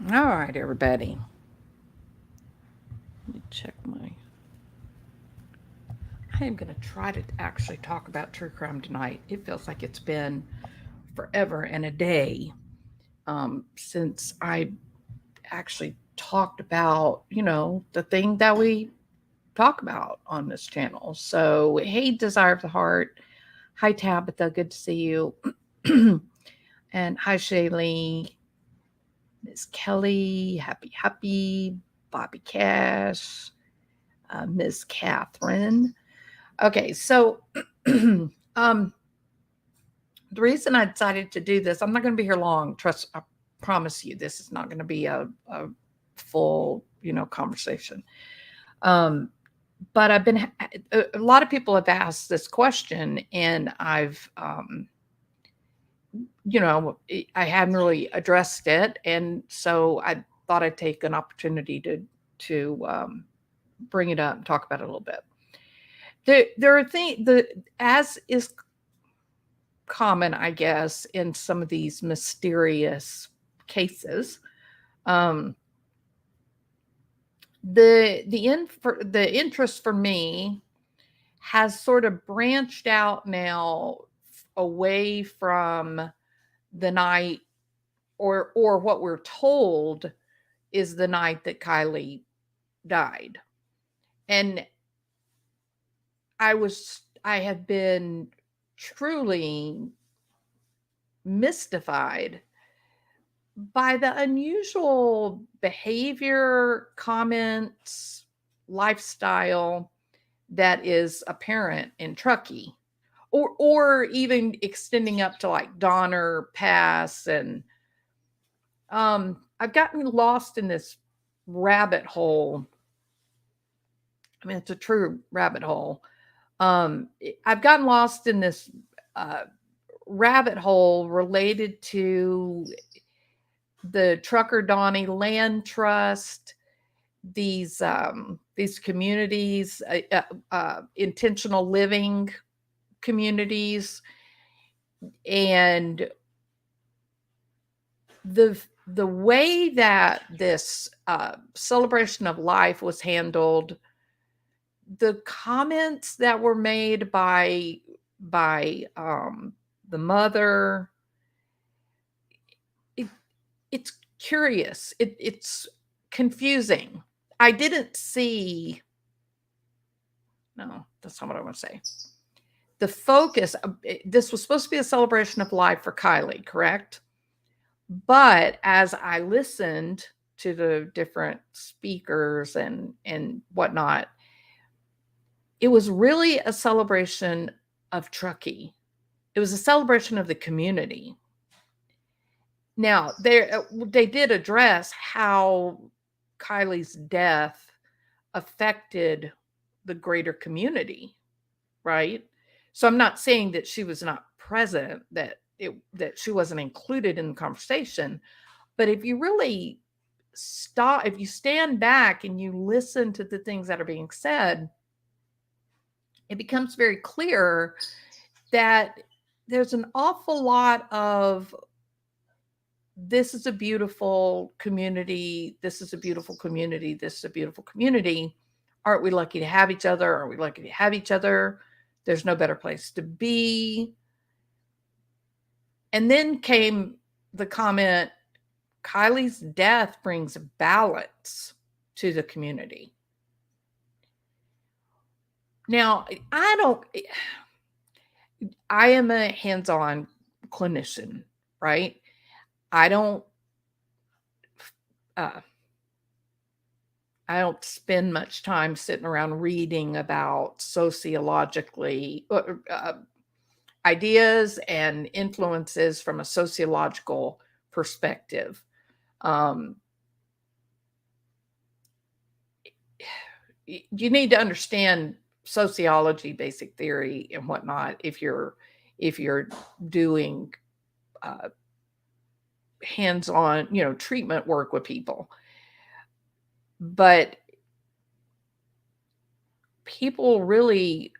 All right, everybody. Let me check my. I am going to try to actually talk about true crime tonight. It feels like it's been forever and a day since I actually talked about, the thing that we talk about on this channel. So, hey, Desire of the Heart. Hi, Tabitha. Good to see you. And hi, Shaylee. Miss Kelly. Happy, happy. Bobby Cash. Miss Catherine. Okay, so um, the reason I decided to do this, I'm not going to be here long. Trust, I promise you, this is not going to be a full, conversation. Um, but I've been, a lot of people have asked this question, and I hadn't really addressed it, and so I thought I'd take an opportunity to bring it up and talk about it a little bit. There are things the as is common, I guess, in some of these mysterious cases. Um, the interest for me has sort of branched out now away from the night or what we're told is the night that Kylie died. And I have been truly mystified by the unusual behavior, comments, lifestyle that is apparent in Truckee, or even extending up to like Donner Pass, and I've gotten lost in this rabbit hole. I mean, it's a true rabbit hole. I've gotten lost in this uh, rabbit hole related to the Trucker Donnie Land Trust, these communities, intentional living communities, and the the way that this celebration of life was handled, the comments that were made by the mother, it, it's curious. It's confusing. I didn't see. No, that's not what I want to say. The focus. This was supposed to be a celebration of life for Kylie, correct? But as I listened to the different speakers and whatnot, it was really a celebration of Truckee. It was a celebration of the community. Now, they did address how Kylie's death affected the greater community, right? So I'm not saying that she was not present, that she wasn't included in the conversation, but if you really stop, if you stand back and you listen to the things that are being said, it becomes very clear that there's an awful lot of this is a beautiful community. This is a beautiful community. This is a beautiful community. Aren't we lucky to have each other? Are we lucky to have each other? There's no better place to be. And then came the comment Kylie's death brings balance to the community. Now, I am a hands on clinician, right? I don't, uh, I don't spend much time sitting around reading about sociologically ideas and influences from a sociological perspective. Um, you need to understand sociology, basic theory, and whatnot if you're doing uh, hands-on, treatment work with people. But people really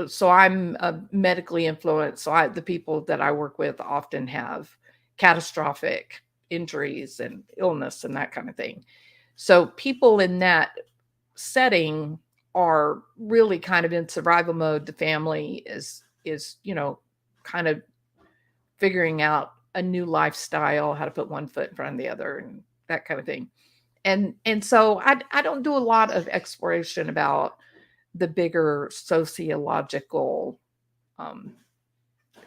so I'm medically influenced. So the people that I work with often have catastrophic injuries and illness and that kind of thing. So people in that setting are really kind of in survival mode. The family is kind of figuring out a new lifestyle, how to put one foot in front of the other and that kind of thing. And so I don't do a lot of exploration about the bigger sociological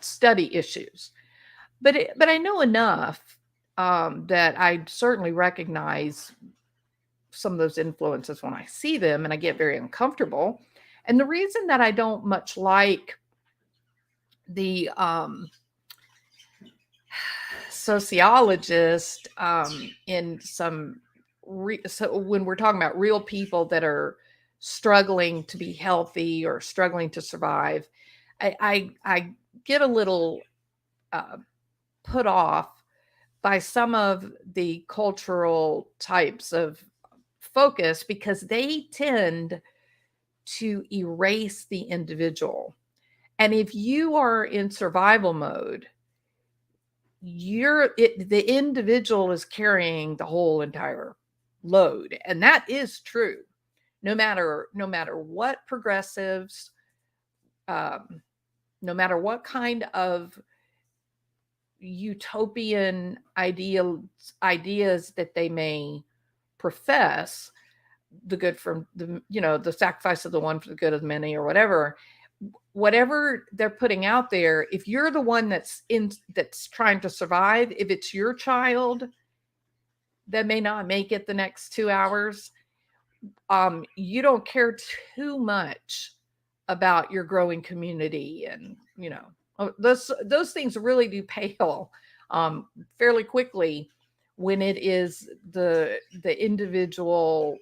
study issues, but I know enough that I certainly recognize some of those influences when I see them, and I get very uncomfortable. And the reason that I don't much like the sociologist in some so when we're talking about real people that are struggling to be healthy or struggling to survive, I get a little put off by some of the cultural types of focus because they tend to erase the individual. And if you are in survival mode, the individual is carrying the whole entire load, and that is true. No matter what progressives, no matter what kind of utopian ideas that they may profess, the good from the sacrifice of the one for the good of the many, or whatever they're putting out there, if you're the one that's trying to survive, if it's your child that may not make it the next 2 hours, you don't care too much about your growing community. And those things really do pale fairly quickly when it is the individual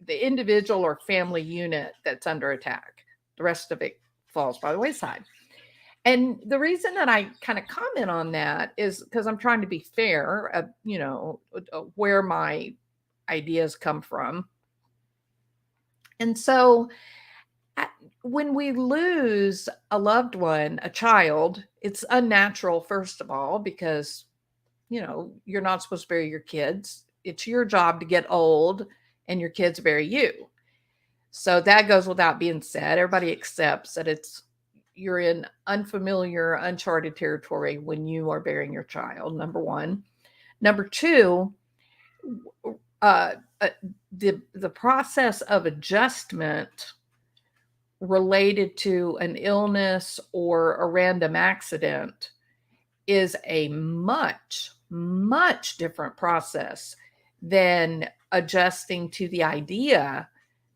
or family unit that's under attack. The rest of it falls by the wayside. And the reason that I kind of comment on that is because I'm trying to be fair, where my ideas come from. And so when we lose a loved one, a child, it's unnatural, first of all, because, you're not supposed to bury your kids. It's your job to get old and your kids bury you. So that goes without being said. Everybody accepts that you're in unfamiliar, uncharted territory when you are burying your child, number one. Number two, the process of adjustment related to an illness or a random accident is a much, much different process than adjusting to the idea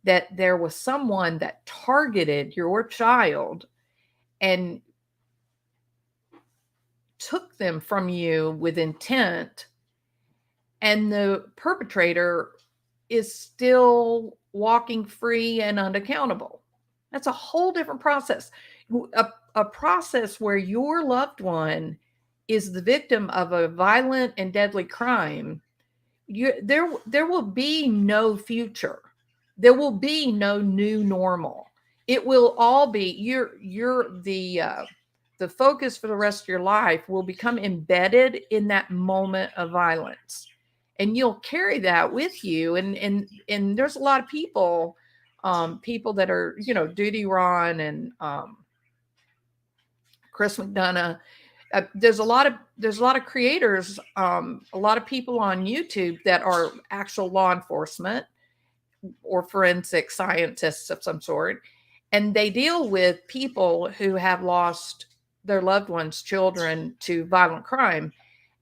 that there was someone that targeted your child and took them from you with intent, and the perpetrator is still walking free and unaccountable. That's a whole different process. A process where your loved one is the victim of a violent and deadly crime. There will be no future. There will be no new normal. It will all be the focus for the rest of your life will become embedded in that moment of violence, and you'll carry that with you. And there's a lot of people that are Duty Ron and Chris McDonough. There's a lot of creators, a lot of people on YouTube that are actual law enforcement or forensic scientists of some sort, and they deal with people who have lost their loved ones, children, to violent crime.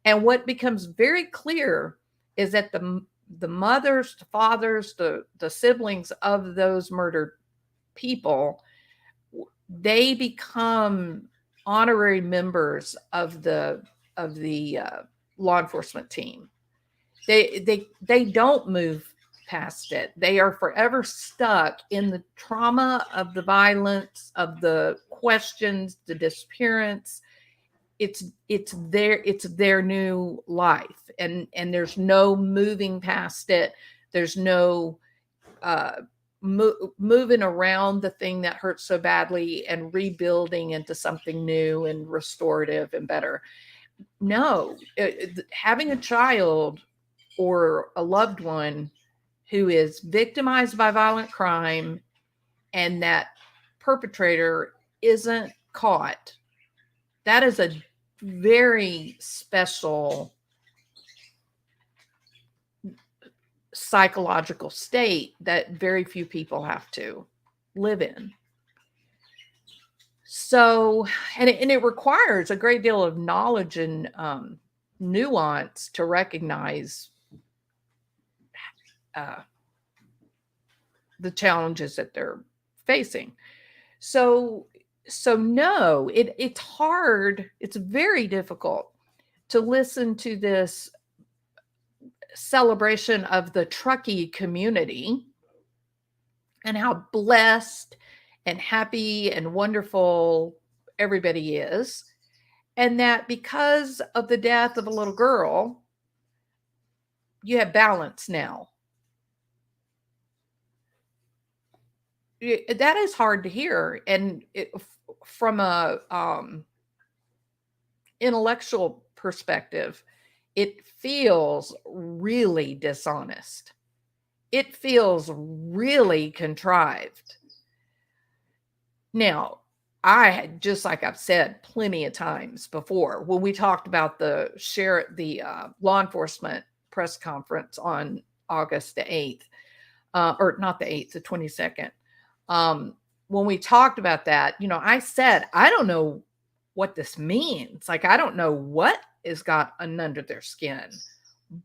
And what becomes very clear is that the mothers, the fathers, the siblings of those murdered people, they become honorary members of the law enforcement team. They don't move past it. They are forever stuck in the trauma of the violence, of the questions, the disappearance. It's their new life, and there's no moving past it. There's no moving around the thing that hurts so badly and rebuilding into something new and restorative and better. no, having a child or a loved one who is victimized by violent crime and that perpetrator isn't caught, that is a very special psychological state that very few people have to live in. So, and it requires a great deal of knowledge and nuance to recognize the challenges that they're facing. So, no, it's hard. It's very difficult to listen to this celebration of the Truckee community and how blessed and happy and wonderful everybody is. And that because of the death of a little girl, you have balance now. That is hard to hear. And from a intellectual perspective, it feels really dishonest. It feels really contrived. Now, I had, just like I've said plenty of times before, when we talked about the law enforcement press conference on August the 8th, or not the 8th, the 22nd. When we talked about that, I said, I don't know what this means. Like, I don't know what is got under their skin,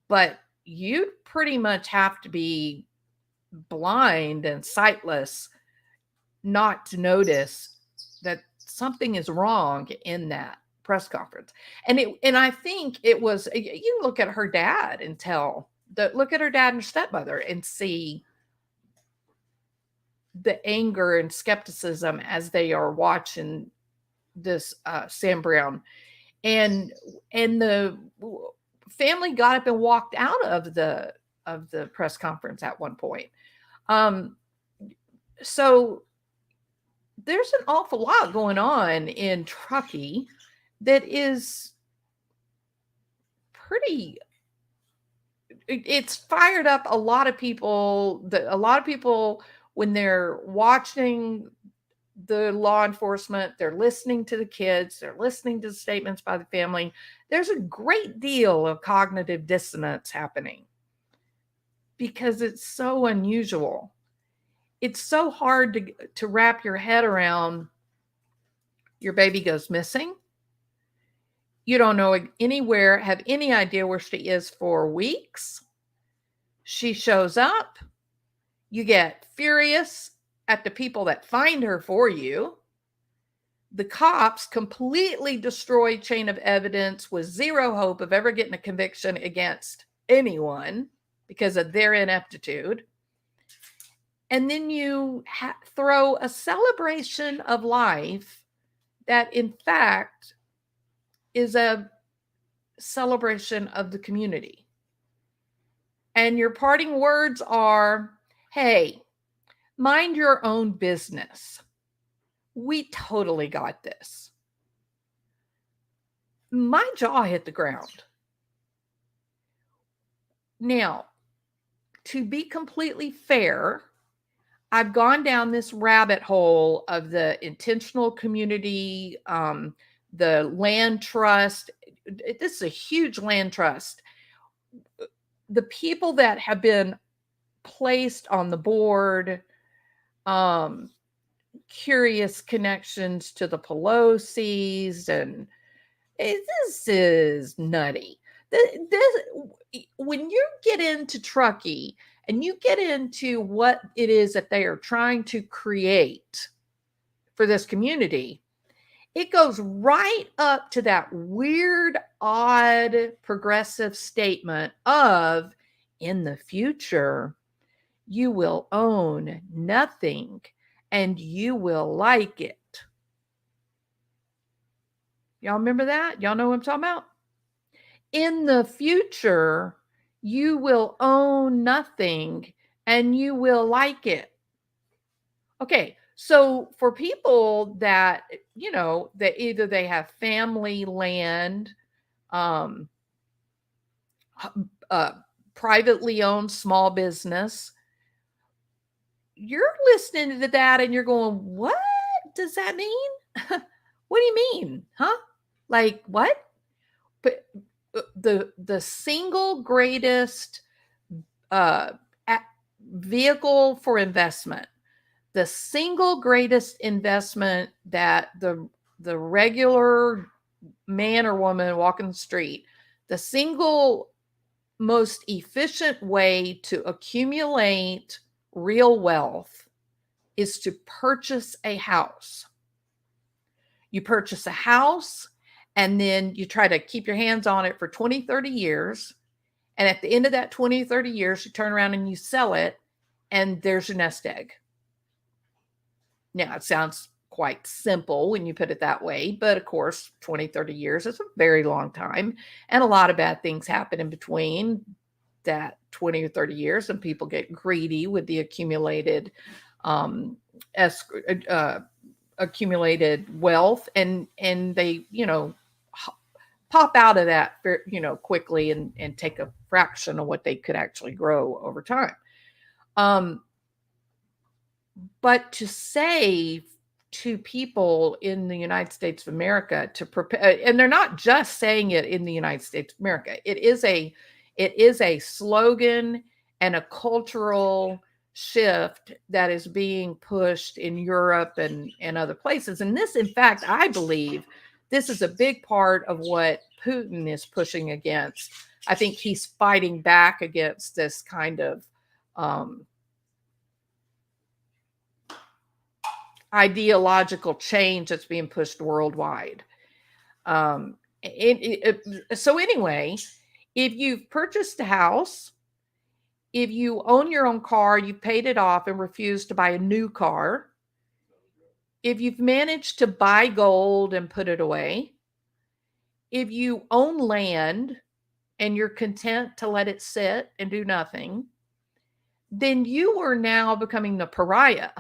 but you pretty much have to be blind and sightless not to notice that something is wrong in that press conference. And I think it was, you look at her dad and look at her dad and her stepmother and see the anger and skepticism as they are watching this Sam Brown, and the family got up and walked out of the press conference at one point. So there's an awful lot going on in Truckee that is pretty. It's fired up a lot of people. A lot of people, when they're watching the law enforcement, they're listening to the kids, they're listening to the statements by the family. There's a great deal of cognitive dissonance happening because it's so unusual. It's so hard to wrap your head around. Your baby goes missing. You don't know anywhere, have any idea where she is for weeks. She shows up. You get furious at the people that find her for you. The cops completely destroy chain of evidence with zero hope of ever getting a conviction against anyone because of their ineptitude. And then you throw a celebration of life that, in fact, is a celebration of the community. And your parting words are, hey, mind your own business. We totally got this. My jaw hit the ground. Now, to be completely fair, I've gone down this rabbit hole of the intentional community, the land trust. This is a huge land trust. The people that have been placed on the board, curious connections to the Pelosi's, and this is nutty. When you get into Truckee and you get into what it is that they are trying to create for this community, it goes right up to that weird, odd, progressive statement of, in the future, you will own nothing and you will like it. Y'all remember that? Y'all know what I'm talking about? In the future, you will own nothing and you will like it. Okay, so for people that, that either they have family land, privately owned small business, you're listening to that and you're going, what does that mean? What do you mean? Huh? Like what? But the single greatest vehicle for investment, the single greatest investment that the regular man or woman walking the street, the single most efficient way to accumulate real wealth is to purchase a house. You purchase a house and then you try to keep your hands on it for 20, 30 years. And at the end of that 20, 30 years, you turn around and you sell it and there's your nest egg. Now, it sounds quite simple when you put it that way, but of course, 20, 30 years is a very long time. And a lot of bad things happen in between that 20 or 30 years, and people get greedy with the accumulated accumulated wealth, and they, pop out of that, quickly and take a fraction of what they could actually grow over time. But to say to people in the United States of America to prepare, and they're not just saying it in the United States of America, it is a slogan and a cultural shift that is being pushed in Europe and other places. And this, in fact, I believe this is a big part of what Putin is pushing against. I think he's fighting back against this kind of ideological change that's being pushed worldwide. So anyway, if you've purchased a house, if you own your own car, you paid it off and refused to buy a new car, if you've managed to buy gold and put it away, if you own land and you're content to let it sit and do nothing, then you are now becoming the pariah.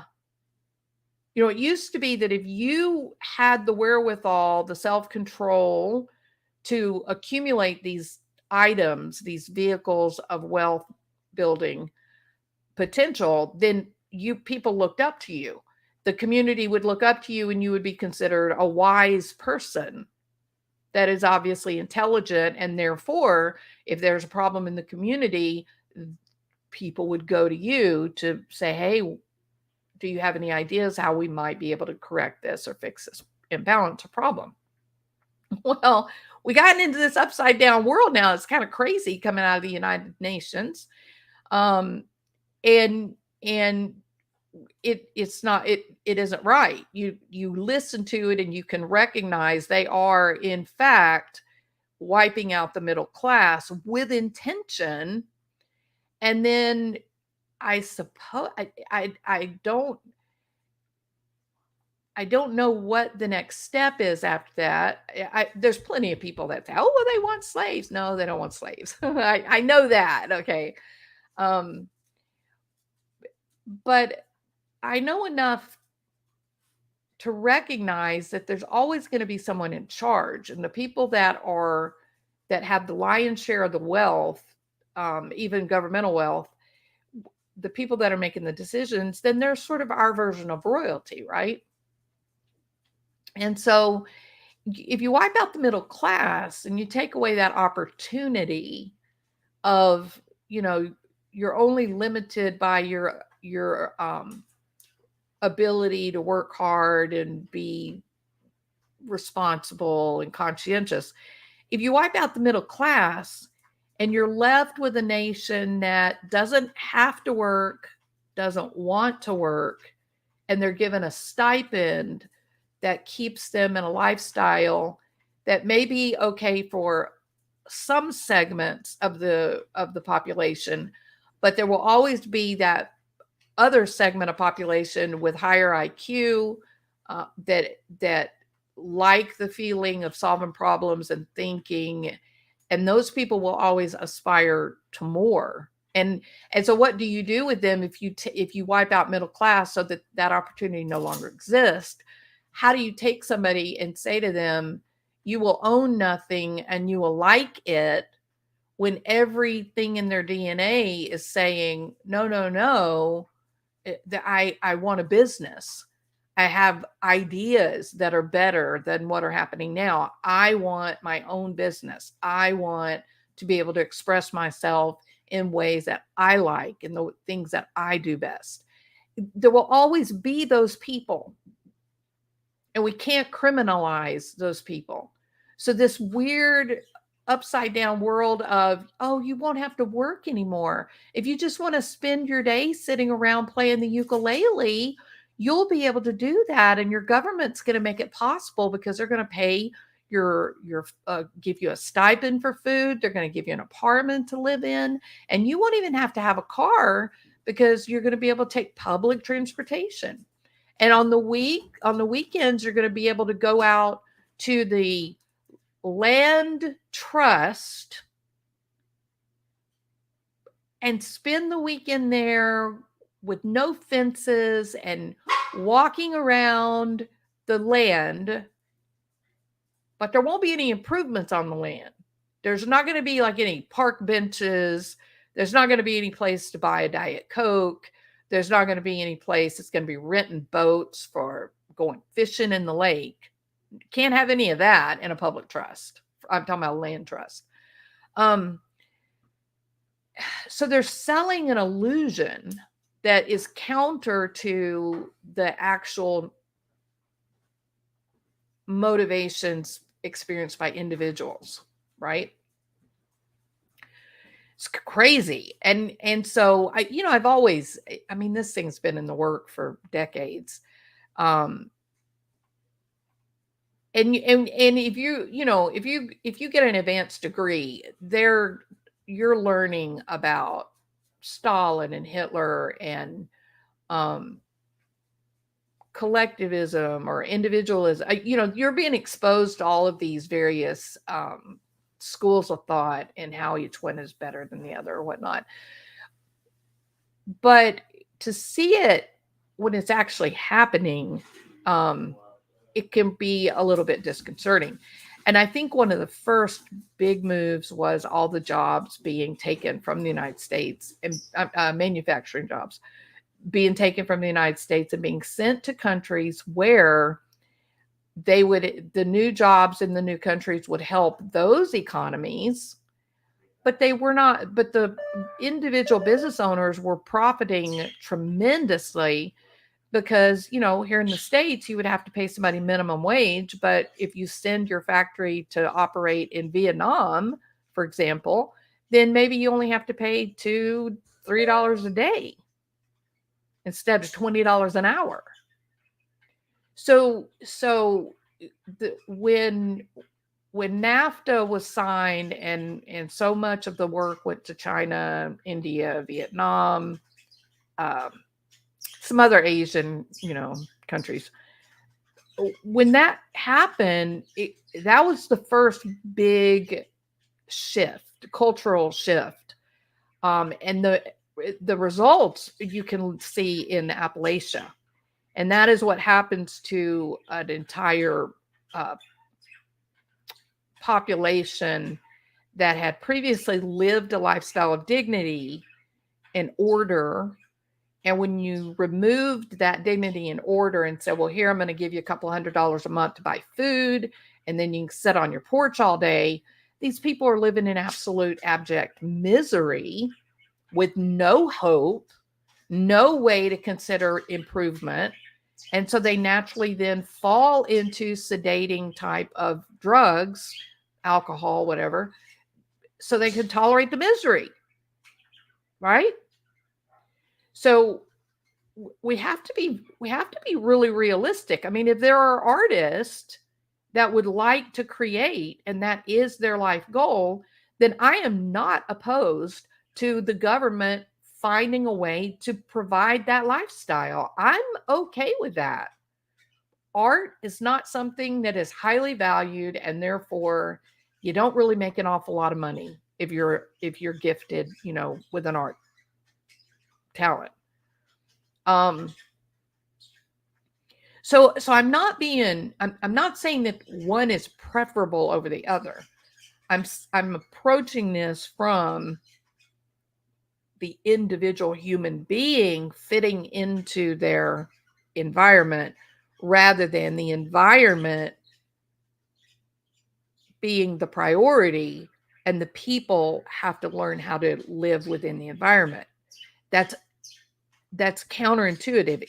It used to be that if you had the wherewithal, the self-control to accumulate these items, these vehicles of wealth building potential, then people looked up to you. The community would look up to you and you would be considered a wise person that is obviously intelligent. And therefore, if there's a problem in the community, people would go to you to say, hey, do you have any ideas how we might be able to correct this or fix this imbalance or problem? Well, we gotten into this upside down world now. It's kind of crazy coming out of the United Nations. And it's not, it isn't right. You listen to it and you can recognize they are in fact wiping out the middle class with intention. And then I suppose I don't know what the next step is after that. There's plenty of people that say, oh, well, they want slaves. No, they don't want slaves. I know that. Okay. But I know enough to recognize that there's always going to be someone in charge, and the people that have the lion's share of the wealth, even governmental wealth, the people that are making the decisions, then they're sort of our version of royalty, right? And so if you wipe out the middle class and you take away that opportunity of, you're only limited by your ability to work hard and be responsible and conscientious. If you wipe out the middle class and you're left with a nation that doesn't have to work, doesn't want to work, and they're given a stipend that keeps them in a lifestyle that may be okay for some segments of the population, but there will always be that other segment of population with higher IQ that like the feeling of solving problems and thinking, and those people will always aspire to more. And so what do you do with them if you wipe out middle class so that opportunity no longer exists? How do you take somebody and say to them, you will own nothing and you will like it, when everything in their DNA is saying, no, no, no, I want a business. I have ideas that are better than what are happening now. I want my own business. I want to be able to express myself in ways that I like and the things that I do best. There will always be those people, and we can't criminalize those people. So this weird upside down world of, oh, you won't have to work anymore. If you just want to spend your day sitting around playing the ukulele, you'll be able to do that, and your government's going to make it possible because they're going to pay your give you a stipend for food. They're going to give you an apartment to live in, and you won't even have to have a car because you're going to be able to take public transportation. And on the weekends, you're going to be able to go out to the land trust and spend the weekend there with no fences and walking around the land. But there won't be any improvements on the land. There's not going to be like any park benches. There's not going to be any place to buy a Diet Coke. There's not going to be any place that's going to be renting boats for going fishing in the lake. Can't have any of that in a public trust. I'm talking about a land trust. So they're selling an illusion that is counter to the actual motivations experienced by individuals, right? It's crazy. And so I've always, this thing's been in the work for decades. And if you get an advanced degree, you're learning about Stalin and Hitler and collectivism or individualism. You're being exposed to all of these various schools of thought and how each one is better than the other or whatnot. But to see it when it's actually happening, it can be a little bit disconcerting. And I think one of the first big moves was all the jobs being taken from the United States, and manufacturing jobs being taken from the United States and being sent to countries where the new jobs in the new countries would help those economies, but the individual business owners were profiting tremendously because, here in the States, you would have to pay somebody minimum wage. But if you send your factory to operate in Vietnam, for example, then maybe you only have to pay $2, $3 a day instead of $20 an hour. So when NAFTA was signed and so much of the work went to China, India, Vietnam, some other Asian, countries. When that happened, that was the first big shift, cultural shift. And the results you can see in Appalachia. And that is what happens to an entire population that had previously lived a lifestyle of dignity and order. And when you removed that dignity and order and said, well, here, I'm going to give you a couple $100s a month to buy food, and then you can sit on your porch all day, these people are living in absolute abject misery with no hope, no way to consider improvement. And so they naturally then fall into sedating type of drugs, alcohol, whatever, so they can tolerate the misery, right? So we have to be really realistic. I mean, if there are artists that would like to create and that is their life goal, then I am not opposed to the government finding a way to provide that lifestyle. I'm okay with that. Art is not something that is highly valued, and therefore you don't really make an awful lot of money if you're gifted, with an art talent. So I'm not saying that one is preferable over the other. I'm approaching this from the individual human being fitting into their environment rather than the environment being the priority and the people have to learn how to live within the environment. That's counterintuitive.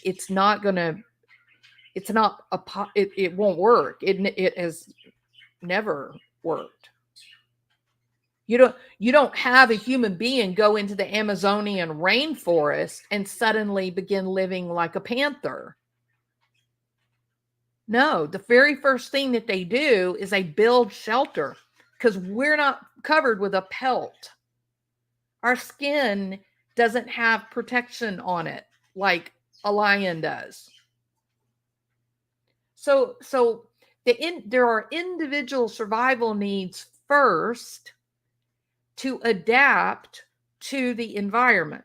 It won't work. It has never worked. You don't have a human being go into the Amazonian rainforest and suddenly begin living like a panther. No, the very first thing that they do is they build shelter because we're not covered with a pelt. Our skin doesn't have protection on it like a lion does. So there are individual survival needs first to adapt to the environment,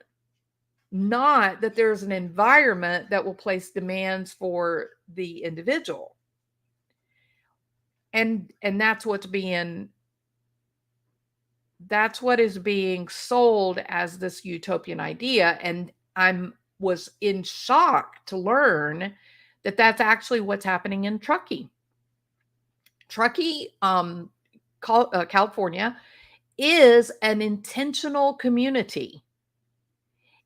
not that there's an environment that will place demands for the individual. And that's what is being sold as this utopian idea. And was in shock to learn that that's actually what's happening in Truckee. Truckee, California, is an intentional community.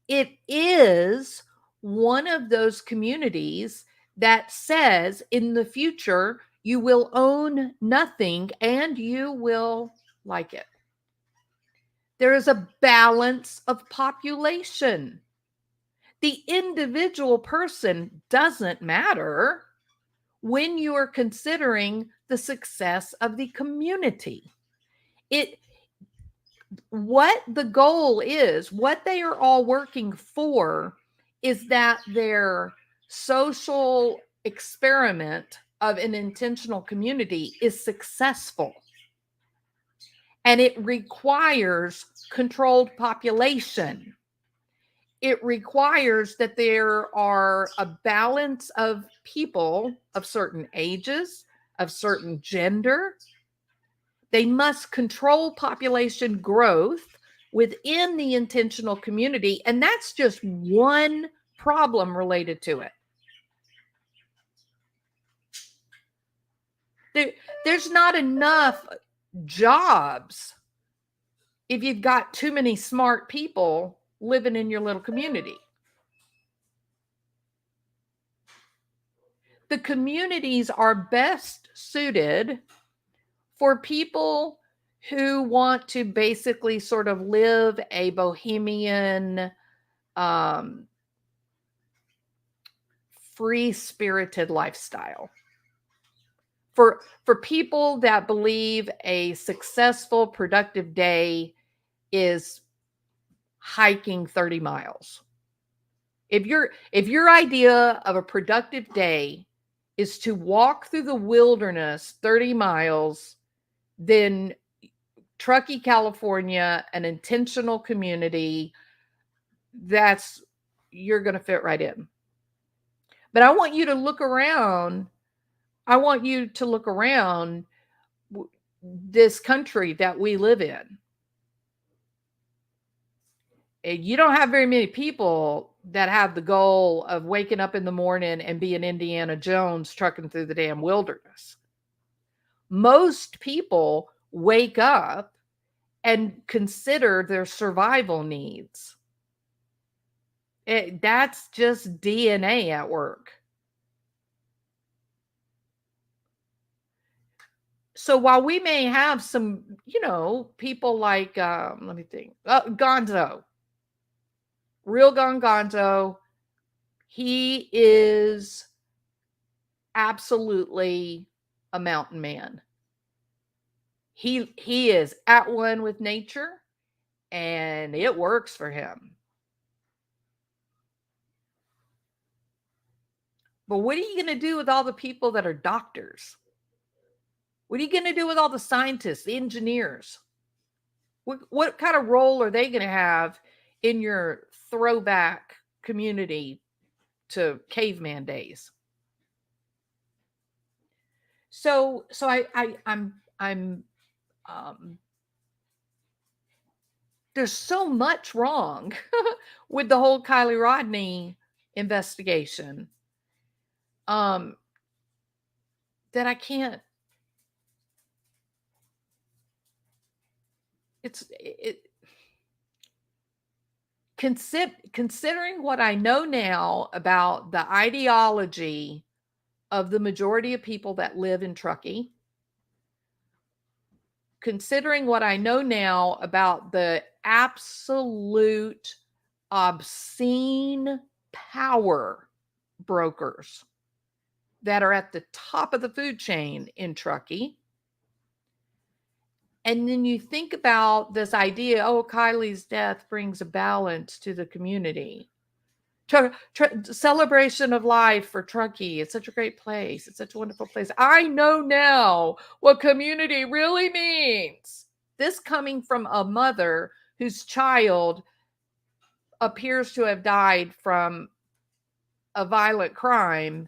It is one of those communities that says in the future, you will own nothing and you will like it. There is a balance of population. The individual person doesn't matter when you are considering the success of the community. What the goal is, what they are all working for, is that their social experiment of an intentional community is successful. And it requires controlled population. It requires that there are a balance of people of certain ages, of certain gender. They must control population growth within the intentional community. And that's just one problem related to it. There's not enough jobs if you've got too many smart people living in your little community. The communities are best suited for people who want to basically sort of live a bohemian, free-spirited lifestyle. For people that believe a successful, productive day is hiking 30 miles. If your idea of a productive day is to walk through the wilderness 30 miles, then Truckee, California, an intentional community, you're going to fit right in. But I want you to look around. I want you to look around this country that we live in. And you don't have very many people that have the goal of waking up in the morning and being Indiana Jones trucking through the damn wilderness. Most people wake up and consider their survival needs. That's just DNA at work. So while we may have some, people like, let me think, Gonzo, Real Gonzo, he is absolutely a mountain man. He is at one with nature, and it works for him. But what are you going to do with all the people that are doctors? What are you going to do with all the scientists, the engineers? What kind of role are they going to have in your throwback community to caveman days? So I'm there's so much wrong with the whole Kiely Rodni investigation, um, that I can't. Considering what I know now about the ideology of the majority of people that live in Truckee, considering what I know now about the absolute obscene power brokers that are at the top of the food chain in Truckee. And then you think about this idea, oh, Kiely's death brings a balance to the community. Celebration of life for Truckee. It's such a great place. It's such a wonderful place. I know now what community really means. This coming from a mother whose child appears to have died from a violent crime.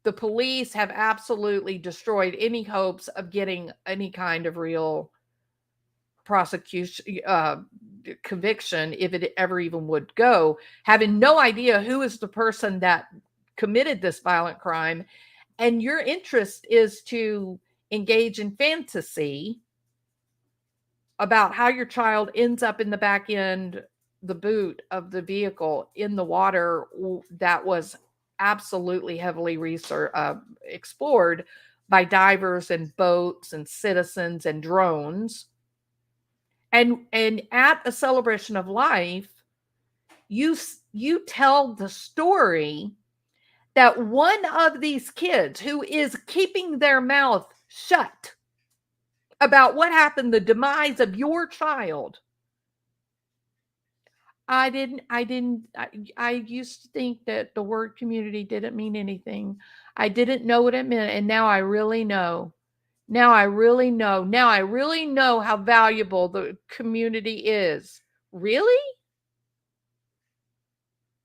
The police have absolutely destroyed any hopes of getting any kind of real prosecution, conviction, if it ever even would go, having no idea who is the person that committed this violent crime. And your interest is to engage in fantasy about how your child ends up in the back end, the boot of the vehicle in the water that was absolutely heavily explored by divers and boats and citizens and drones. And at a celebration of life, you tell the story that one of these kids who is keeping their mouth shut about what happened, the demise of your child. I used to think that the word community didn't mean anything. I didn't know what it meant. And now I really know. Now I really know. Now I really know how valuable the community is. Really?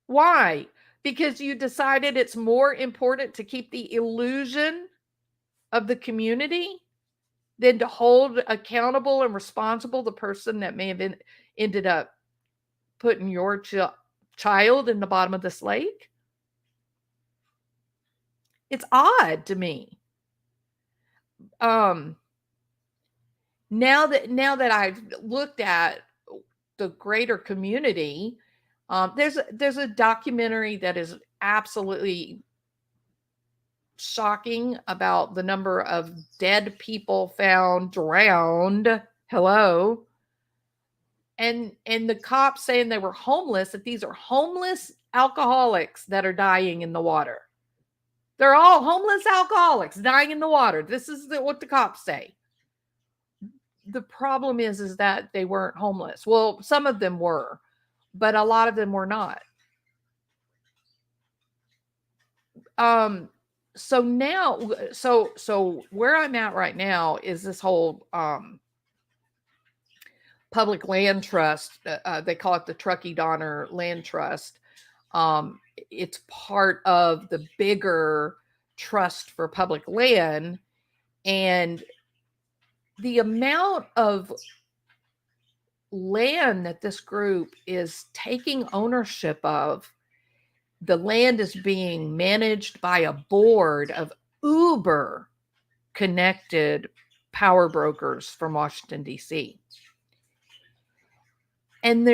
Why? Because you decided it's more important to keep the illusion of the community than to hold accountable and responsible the person that may have ended up putting your child in the bottom of this lake? It's odd to me. Now that I've looked at the greater community, there's a documentary that is absolutely shocking about the number of dead people found drowned. Hello. And the cops saying they were homeless, that these are homeless alcoholics that are dying in the water. They're all homeless alcoholics dying in the water. This is what the cops say. The problem is that they weren't homeless. Well, some of them were, but a lot of them were not. So now, so where I'm at right now is this whole public land trust. They call it the Truckee Donner Land Trust. It's part of the bigger trust for public land, and the amount of land that this group is taking ownership of, the land is being managed by a board of uber connected power brokers from Washington, D.C. And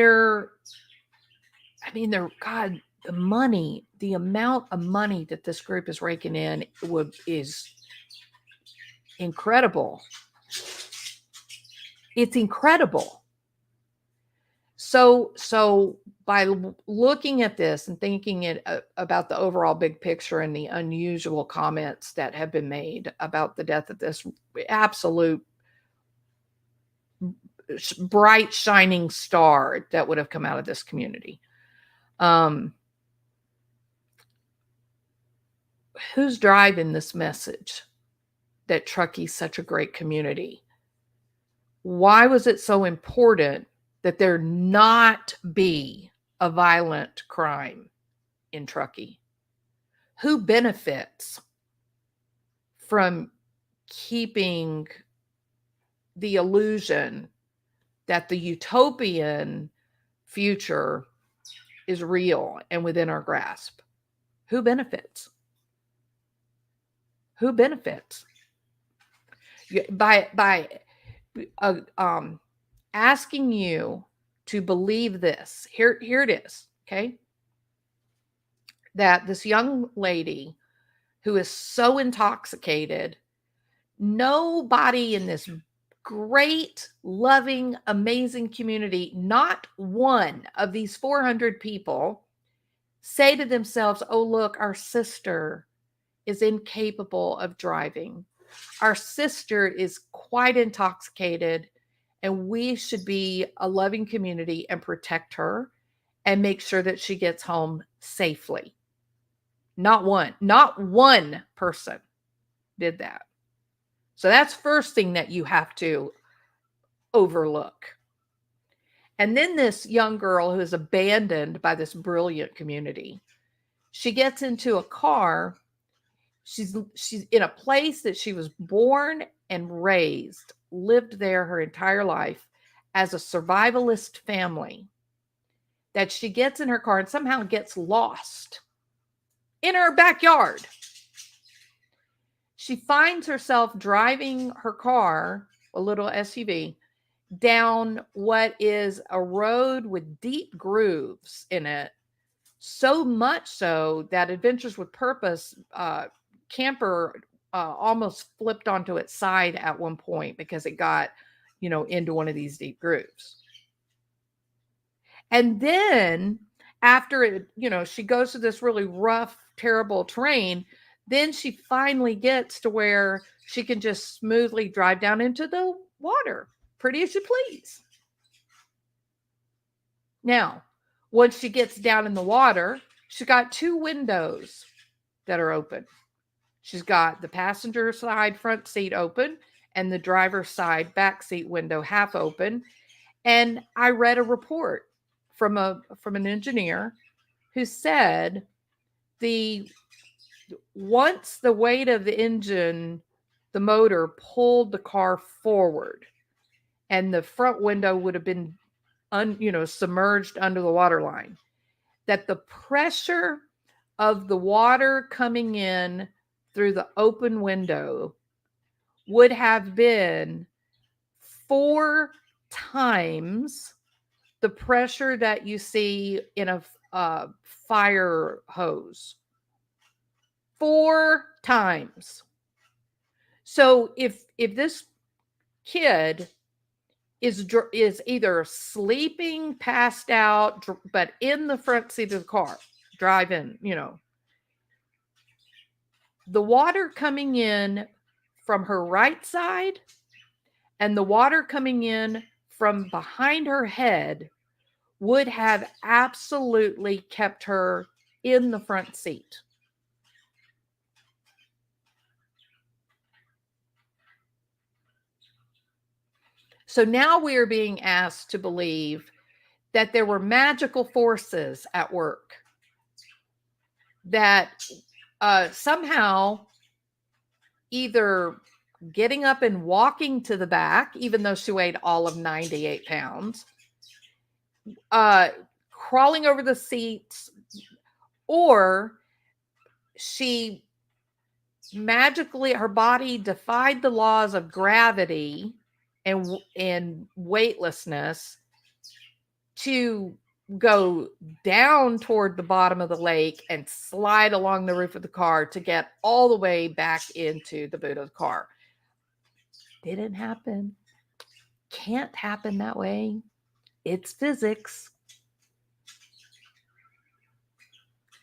God, the amount of money that this group is raking in is incredible. It's incredible. So by looking at this and thinking about the overall big picture and the unusual comments that have been made about the death of this absolute bright shining star that would have come out of this community, who's driving this message that Truckee's such a great community? Why was it so important that there not be a violent crime in Truckee? Who benefits from keeping the illusion that the utopian future is real and within our grasp. Who benefits? Who benefits? By asking you to believe this. Here it is, okay? That this young lady who is so intoxicated, nobody in this great, loving, amazing community, not one of these 400 people say to themselves, oh, look, our sister is incapable of driving. Our sister is quite intoxicated, and we should be a loving community and protect her and make sure that she gets home safely. Not one person did that. So that's first thing that you have to overlook. And then this young girl who is abandoned by this brilliant community, she gets into a car. She's in a place that she was born and raised, lived there her entire life as a survivalist family, that she gets in her car and somehow gets lost in her backyard. She finds herself driving her car, a little SUV, down what is a road with deep grooves in it. So much so that Adventures with Purpose camper almost flipped onto its side at one point because it got, into one of these deep grooves. And then after it, she goes to this really rough, terrible terrain, then she finally gets to where she can just smoothly drive down into the water, pretty as you please. Now, once she gets down in the water, she's got two windows that are open. She's got the passenger side front seat open and the driver's side back seat window half open. And I read a report from an engineer who said once the weight of the engine, the motor pulled the car forward, and the front window would have been submerged under the water line, that the pressure of the water coming in through the open window would have been 4 times the pressure that you see in a fire hose. 4 times. So if this kid is either sleeping, passed out, but in the front seat of the car, driving, the water coming in from her right side and the water coming in from behind her head would have absolutely kept her in the front seat. So now we are being asked to believe that there were magical forces at work, that somehow either getting up and walking to the back, even though she weighed all of 98 pounds, crawling over the seats, or she magically, her body defied the laws of gravity and weightlessness to go down toward the bottom of the lake and slide along the roof of the car to get all the way back into the boot of the car. Didn't happen. Can't happen that way. It's physics.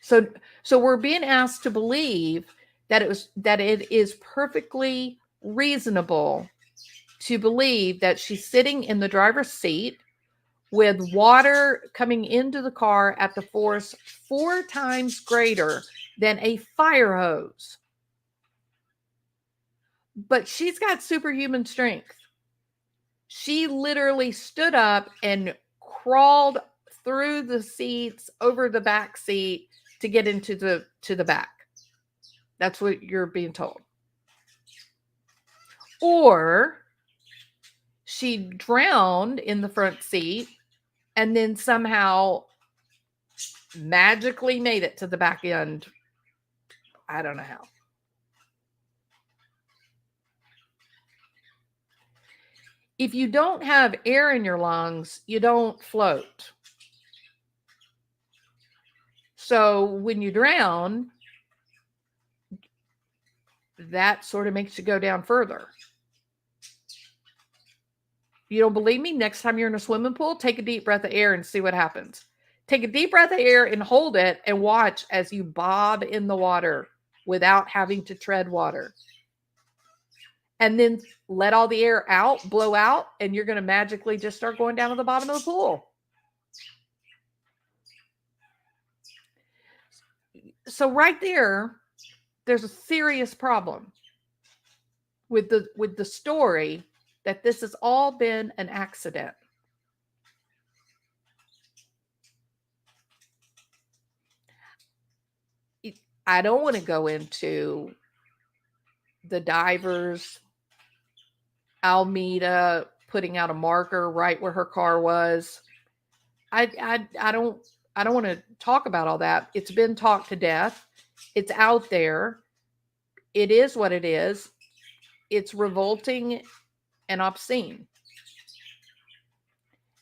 So we're being asked to believe that it is perfectly reasonable to believe that she's sitting in the driver's seat with water coming into the car at the force 4 times greater than a fire hose. But she's got superhuman strength. She literally stood up and crawled through the seats, over the back seat to get into the back. That's what you're being told. or she drowned in the front seat and then somehow magically made it to the back end. I don't know how. If you don't have air in your lungs, you don't float. So when you drown, that sort of makes you go down further. You don't believe me? Next time you're in a swimming pool, take a deep breath of air and see what happens. Take a deep breath of air and hold it and watch as you bob in the water without having to tread water. And then let all the air out, blow out, and you're going to magically just start going down to the bottom of the pool. So right there's a serious problem with the story that this has all been an accident. I don't want to go into the divers, Almeida putting out a marker right where her car was. I don't want to talk about all that. It's been talked to death. It's out there. It is what it is. It's revolting and obscene.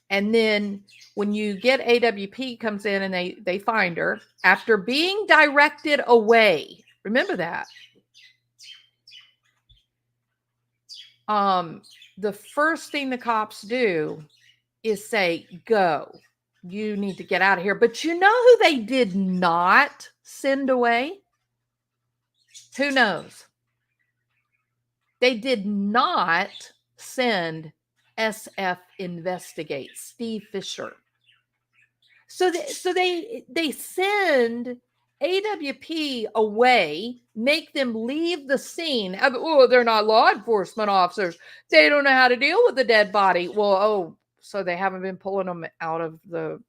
And then when you get AWP comes in and they find her after being directed away. Remember that. The first thing the cops do is say, go. You need to get out of here. But you know who they did not send away? Who knows? They did not send SF Investigate, Steve Fisher. So they send AWP away, make them leave the scene. Oh, they're not law enforcement officers. They don't know how to deal with a dead body. Well, so they haven't been pulling them out of the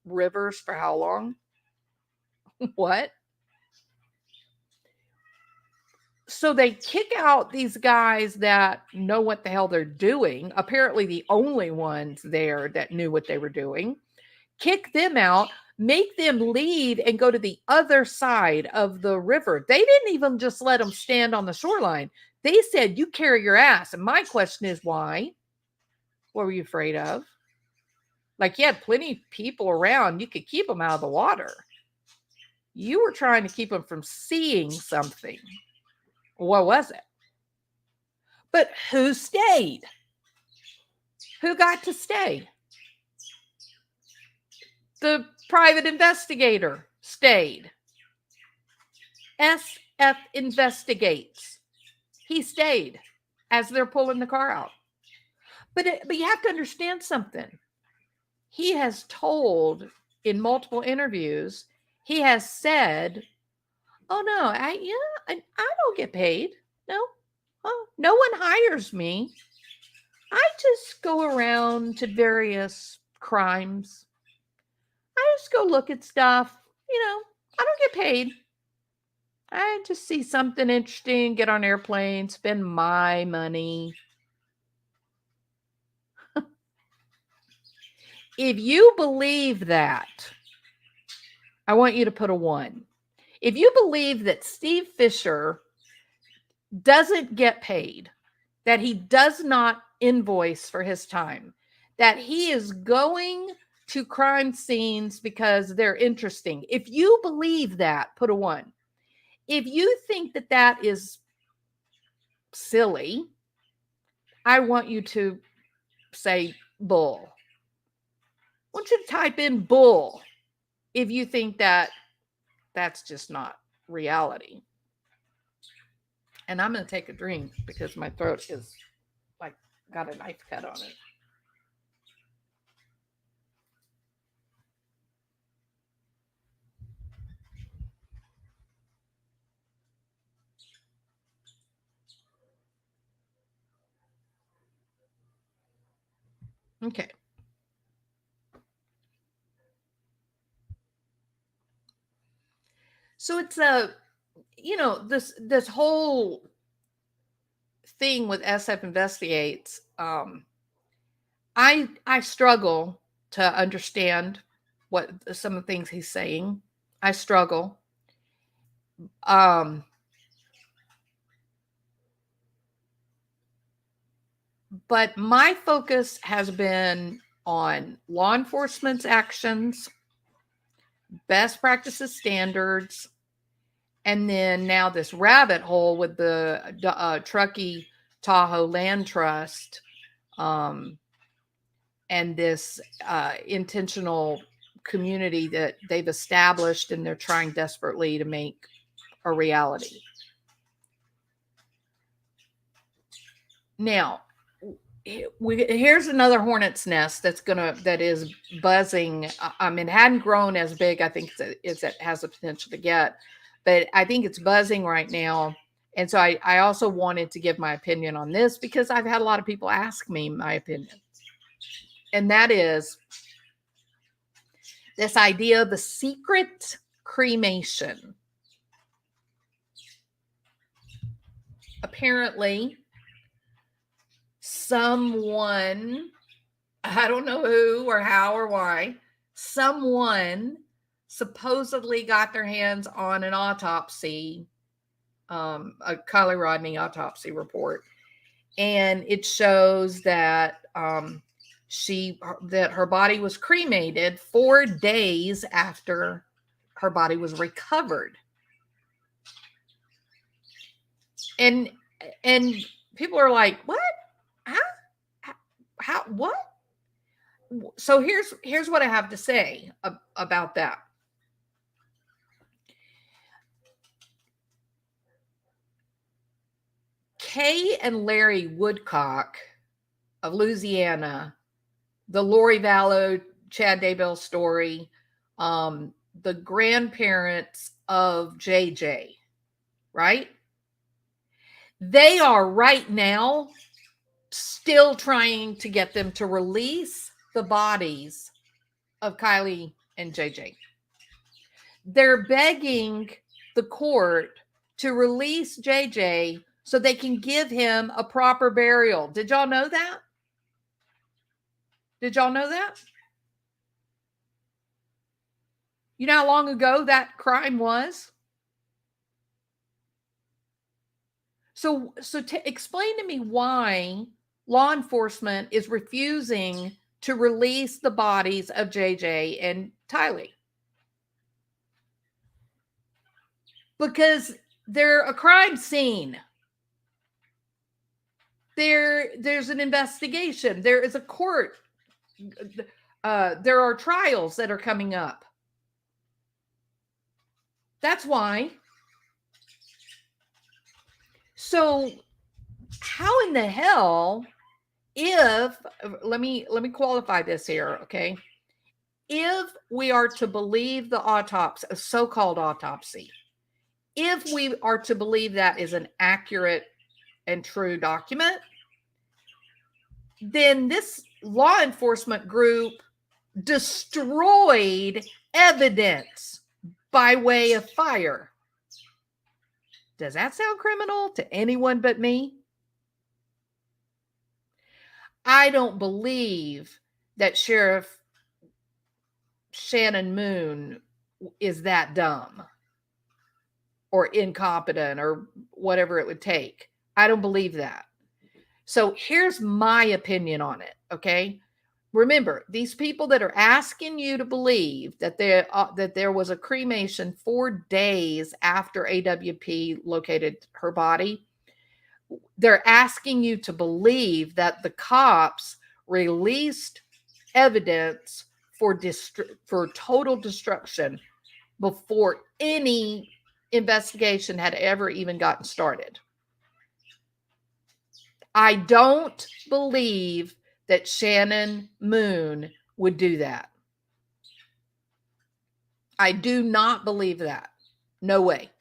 rivers for how long? What? So they kick out these guys that know what the hell they're doing. Apparently the only ones there that knew what they were doing. Kick them out, make them leave and go to the other side of the river. They didn't even just let them stand on the shoreline. They said, you carry your ass. And my question is, why? What were you afraid of? Like, you had plenty of people around. You could keep them out of the water. You were trying to keep them from seeing something. What was it? But who stayed? Who got to stay? The private investigator stayed. SF Investigates. He stayed as they're pulling the car out. But you have to understand something. He has told in multiple interviews, he has said, oh no, I don't get paid. No, no one hires me. I just go around to various crimes. I just go look at stuff. I don't get paid. I just see something interesting, get on airplane, spend my money. If you believe that, I want you to put a 1. If you believe that Steve Fisher doesn't get paid, that he does not invoice for his time, that he is going to crime scenes because they're interesting. If you believe that, put a 1. If you think that that is silly, I want you to say bull. I want you to type in bull if you think that that's just not reality. And I'm going to take a drink because my throat is like got a knife cut on it. Okay. So it's this whole thing with SF Investigates. I struggle to understand what some of the things he's saying. I struggle. But my focus has been on law enforcement's actions, best practices standards, and then now this rabbit hole with the Truckee Tahoe Land Trust, and this intentional community that they've established and they're trying desperately to make a reality. Now, here's another hornet's nest that is buzzing. I mean, it hadn't grown as big, I think, as it has the potential to get, but I think it's buzzing right now. And so I also wanted to give my opinion on this because I've had a lot of people ask me my opinion. And that is this idea of the secret cremation. Apparently, someone, I don't know who or how or why, someone supposedly got their hands on an autopsy, a Kiely Rodni autopsy report, and it shows that that her body was cremated 4 days after her body was recovered. And people are like, what? How what? So here's what I have to say about that. Kay and Larry Woodcock of Louisiana, the Lori Vallow, Chad Daybell story, the grandparents of JJ, right? They are right now still trying to get them to release the bodies of Kiely and JJ. They're begging the court to release JJ so they can give him a proper burial. Did y'all know that? Did y'all know that? You know how long ago that crime was? So explain to me why law enforcement is refusing to release the bodies of JJ and Tylee. Because they're a crime scene. There's an investigation. There is a court. There are trials that are coming up. That's why. So how in the hell, if let me qualify this here, okay? If we are to believe the autopsy, a so-called autopsy, if we are to believe that is an accurate and true document, then this law enforcement group destroyed evidence by way of fire. Does that sound criminal to anyone but me? I don't believe that Sheriff Shannen Moon is that dumb or incompetent or whatever it would take. I don't believe that. So here's my opinion on it, okay? Remember, these people that are asking you to believe that there was a cremation 4 days after AWP located her body, they're asking you to believe that the cops released evidence for total destruction before any investigation had ever even gotten started. I don't believe that Shannen Moon would do that. I do not believe that. No way.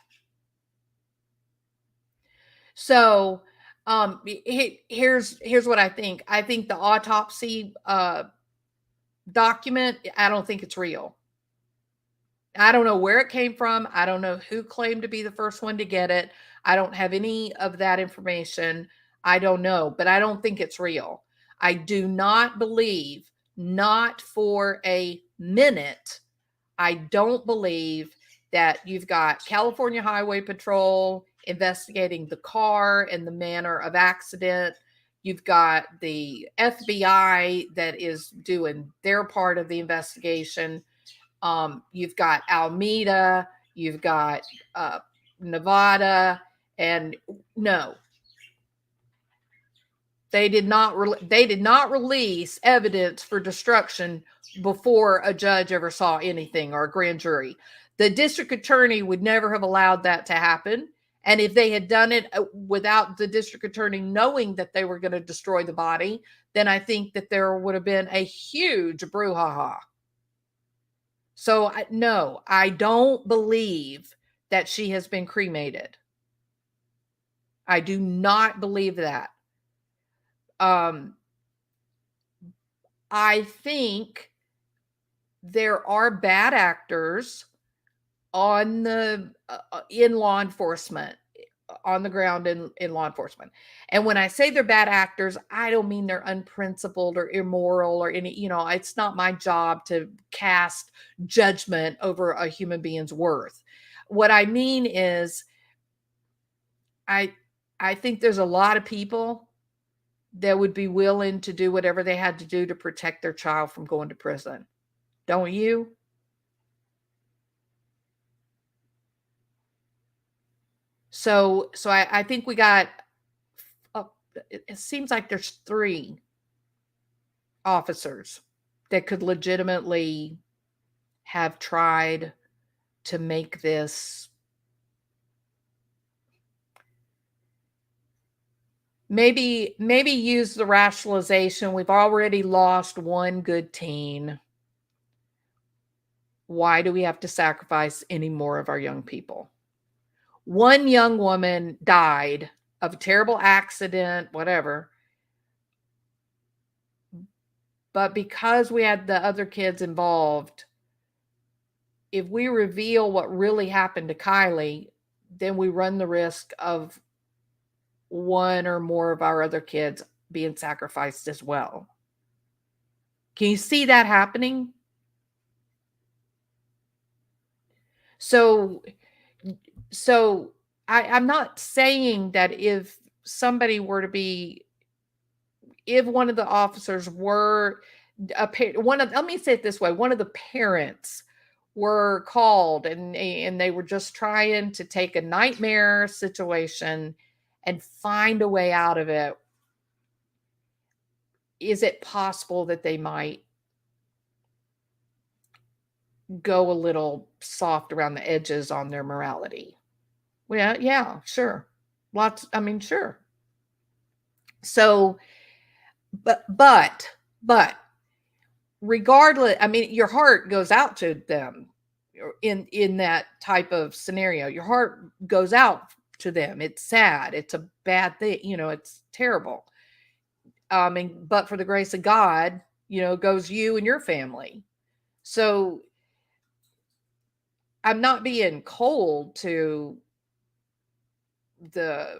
So here's what I think. I think the autopsy document, I don't think it's real. I don't know where it came from. I don't know who claimed to be the first one to get it. I don't have any of that information. I don't know, but I don't think it's real. I do not believe, not for a minute, I don't believe that you've got California Highway Patrol investigating the car and the manner of accident. You've got the FBI that is doing their part of the investigation. You've got Alameda, you've got Nevada, and no, they did not release evidence for destruction before a judge ever saw anything, or a grand jury. The district attorney would never have allowed that to happen. And if they had done it without the district attorney knowing that they were going to destroy the body, then I think that there would have been a huge brouhaha. So no, I don't believe that she has been cremated. I do not believe that. I think there are bad actors on the in law enforcement, on the ground in law enforcement. And when I say they're bad actors, I don't mean they're unprincipled or immoral or any, it's not my job to cast judgment over a human being's worth. What I mean is I think there's a lot of people that would be willing to do whatever they had to do to protect their child from going to prison. Don't you? So I think we got, it seems like there's 3 officers that could legitimately have tried to make this, maybe use the rationalization, we've already lost one good teen. Why do we have to sacrifice any more of our young people? One young woman died of a terrible accident, whatever. But because we had the other kids involved, if we reveal what really happened to Kiely, then we run the risk of one or more of our other kids being sacrificed as well. Can you see that happening? So I'm not saying that if somebody were to be, if one of the officers were let me say it this way, one of the parents were called and they were just trying to take a nightmare situation and find a way out of it, is it possible that they might go a little soft around the edges on their morality? Well, yeah, sure. Sure. So, but regardless, your heart goes out to them in that type of scenario. Your heart goes out to them. It's sad. It's a bad thing. It's terrible. But for the grace of God, goes you and your family. So I'm not being cold to the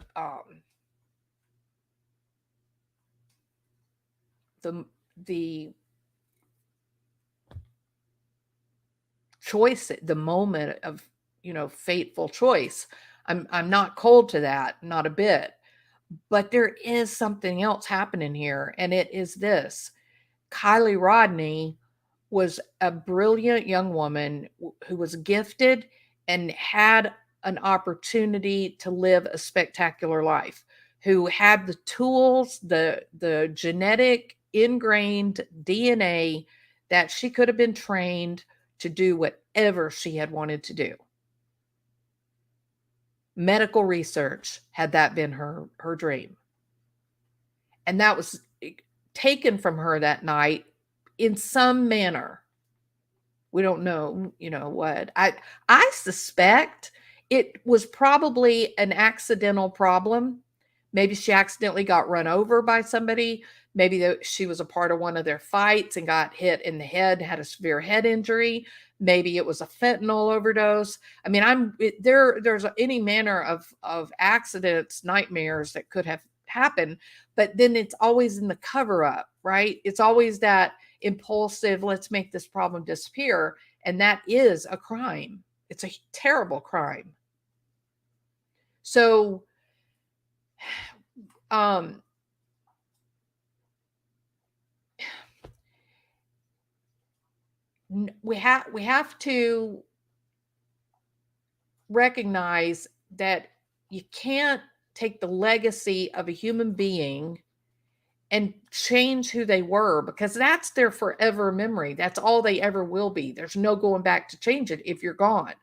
choice, the moment of, fateful choice. I'm not cold to that, not a bit. But there is something else happening here, and it is this. Kiely Rodni was a brilliant young woman who was gifted and had an opportunity to live a spectacular life, who had the tools, the genetic ingrained DNA that she could have been trained to do whatever she had wanted to do. Medical research, had that been her dream. And that was taken from her that night in some manner. We don't know, what. I suspect it was probably an accidental problem. Maybe she accidentally got run over by somebody. Maybe she was a part of one of their fights and got hit in the head, had a severe head injury. Maybe it was a fentanyl overdose. There's any manner of accidents, nightmares that could have happen, but then it's always in the cover up, right? It's always that impulsive, let's make this problem disappear. And that is a crime. It's a terrible crime. So, we have to recognize that you can't take the legacy of a human being and change who they were, because that's their forever memory. That's all they ever will be. There's no going back to change it if you're gone.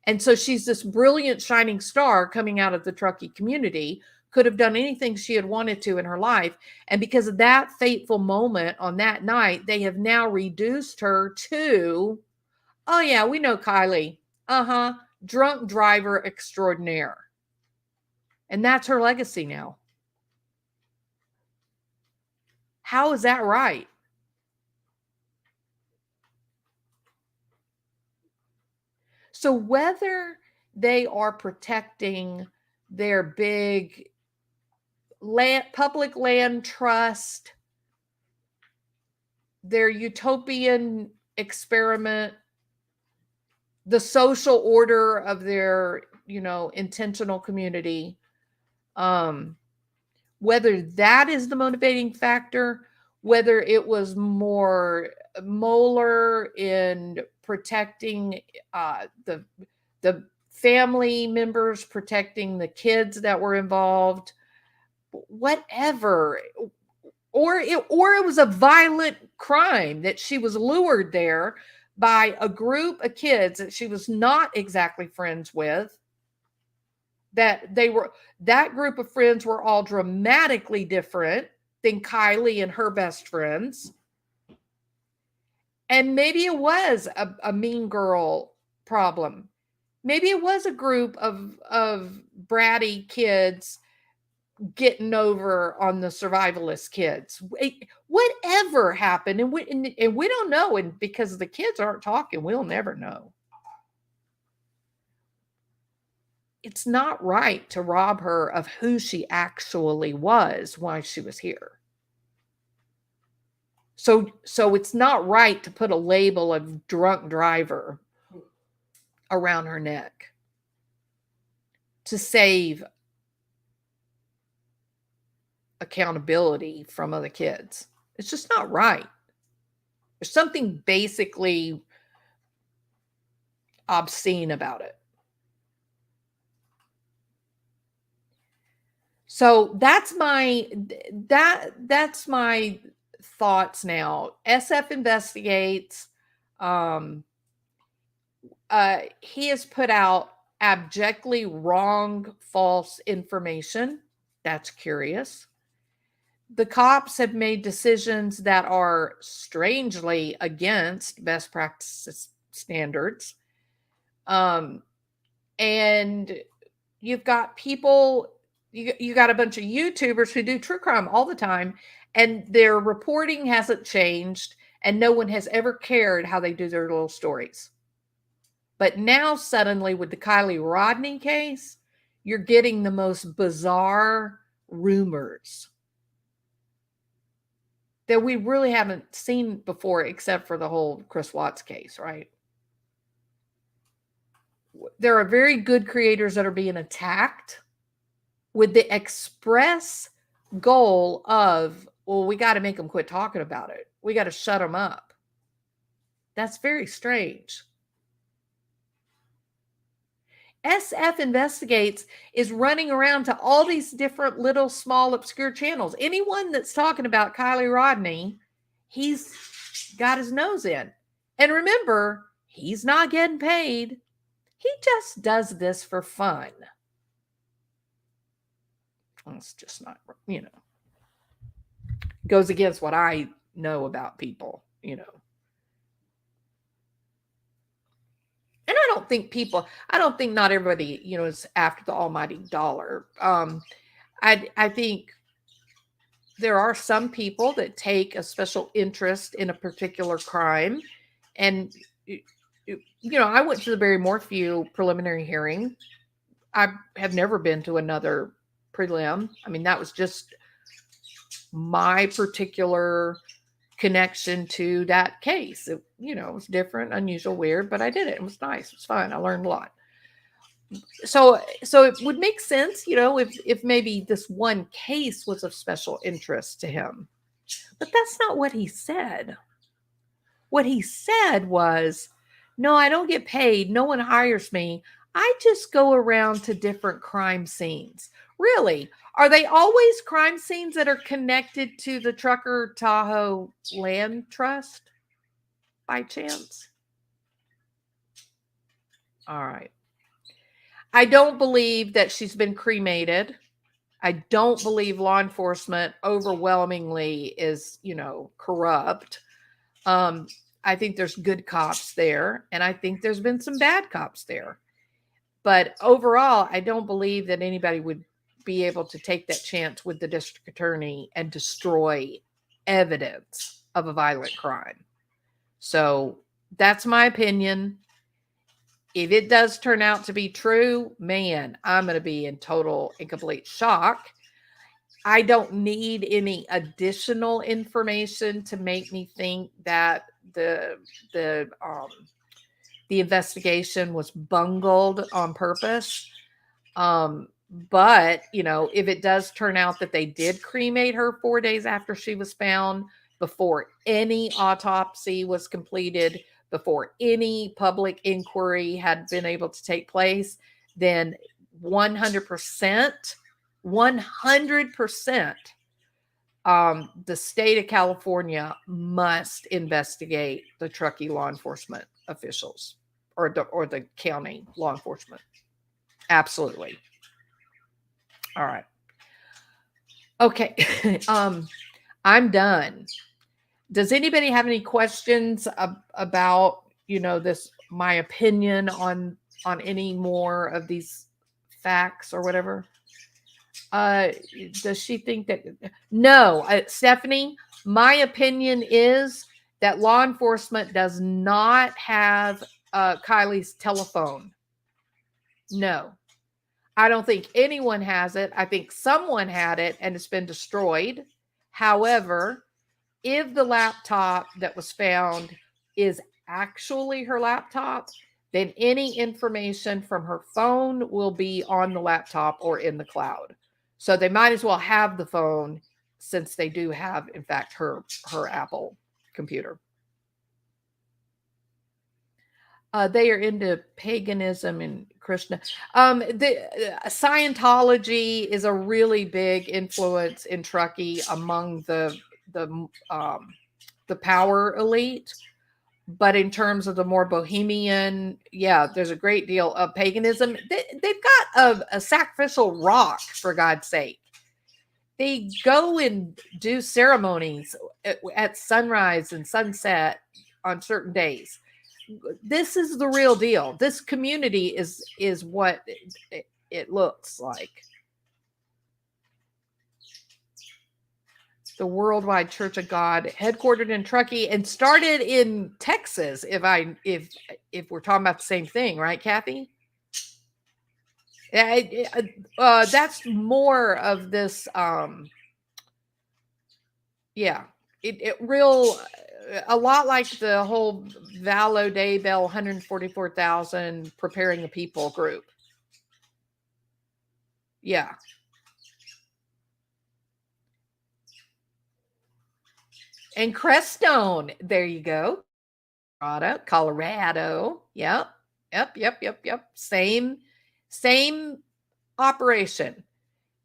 And so she's this brilliant shining star coming out of the Truckee community, could have done anything she had wanted to in her life. And because of that fateful moment on that night, they have now reduced her to, oh yeah, we know Kiely. Drunk driver extraordinaire. And that's her legacy now. How is that right? So whether they are protecting their big public land trust, their utopian experiment, the social order of their, intentional community, whether that is the motivating factor, whether it was more molar in protecting the family members, protecting the kids that were involved, whatever, or it was a violent crime that she was lured there by a group of kids that she was not exactly friends with, that group of friends were all dramatically different than Kiely and her best friends. And maybe it was a mean girl problem. Maybe it was a group of bratty kids getting over on the survivalist kids. Whatever happened, and we don't know, and because the kids aren't talking, we'll never know. It's not right to rob her of who she actually was while she was here. So it's not right to put a label of drunk driver around her neck to save accountability from other kids. It's just not right. There's something basically obscene about it. So that's my thoughts now. SF investigates. He has put out abjectly wrong, false information. That's curious. The cops have made decisions that are strangely against best practice standards. And you've got people, you got a bunch of YouTubers who do true crime all the time, and their reporting hasn't changed, and no one has ever cared how they do their little stories. But now suddenly with the Kiely Rodni case, you're getting the most bizarre rumors that we really haven't seen before, except for the whole Chris Watts case, right? There are very good creators that are being attacked with the express goal of, well, we got to make them quit talking about it. We got to shut them up. That's very strange. SF Investigates is running around to all these different little small obscure channels. Anyone that's talking about Kiely Rodni, he's got his nose in. And remember, he's not getting paid. He just does this for fun. It's just not, goes against what I know about people, And I don't think not everybody, is after the almighty dollar. I think there are some people that take a special interest in a particular crime. And, I went to the Barry Morphew preliminary hearing. I have never been to another prelim. I mean, that was just my particular connection to that case. It, it was different, unusual, weird, but I did it. It was nice. It was fun. I learned a lot. So it would make sense, if maybe this one case was of special interest to him. But that's not what he said. What he said was, no, I don't get paid. No one hires me. I just go around to different crime scenes. Really? Are they always crime scenes that are connected to the Trucker Tahoe Land Trust by chance? All right. I don't believe that she's been cremated. I don't believe law enforcement overwhelmingly is, corrupt. I think there's good cops there, and I think there's been some bad cops there. But overall, I don't believe that anybody would be able to take that chance with the district attorney and destroy evidence of a violent crime. So that's my opinion. If it does turn out to be true, man, I'm going to be in total and complete shock. I don't need any additional information to make me think that the investigation was bungled on purpose. But, if it does turn out that they did cremate her 4 days after she was found, before any autopsy was completed, before any public inquiry had been able to take place, then 100%, the state of California must investigate the Truckee law enforcement officials or the county law enforcement. Absolutely. All right. Okay. I'm done. Does anybody have any questions about, this, my opinion on any more of these facts or whatever? Does she think that? No, Stephanie, my opinion is that law enforcement does not have Kiely's telephone. No, I don't think anyone has it. I think someone had it and it's been destroyed. However, if the laptop that was found is actually her laptop, then any information from her phone will be on the laptop or in the cloud. So they might as well have the phone, since they do have, in fact, her Apple computer. They are into paganism and Krishna. The Scientology is a really big influence in Truckee among the power elite. But in terms of the more bohemian, yeah, there's a great deal of paganism. They've got a sacrificial rock, for God's sake. They go and do ceremonies at sunrise and sunset on certain days. This is the real deal. This community is what it looks like. The Worldwide Church of God, headquartered in Truckee and started in Texas. If we're talking about the same thing, right, Kathy? That's more of this. A lot like the whole Valo Day Bell 144,000 preparing the people group. Yeah. And Crestone, there you go. Colorado. Yep. Same operation.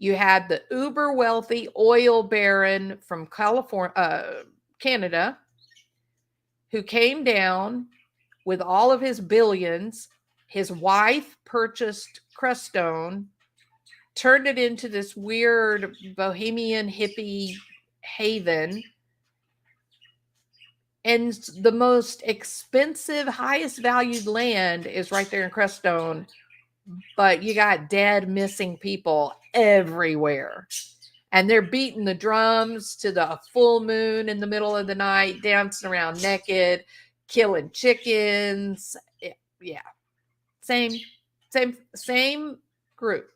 You had the uber wealthy oil baron from California, Canada, who came down with all of his billions. His wife purchased Crestone, turned it into this weird bohemian hippie haven. And the most expensive, highest valued land is right there in Crestone. But you got dead, missing people everywhere. And they're beating the drums to the full moon in the middle of the night, dancing around naked, killing chickens. Yeah. Same group.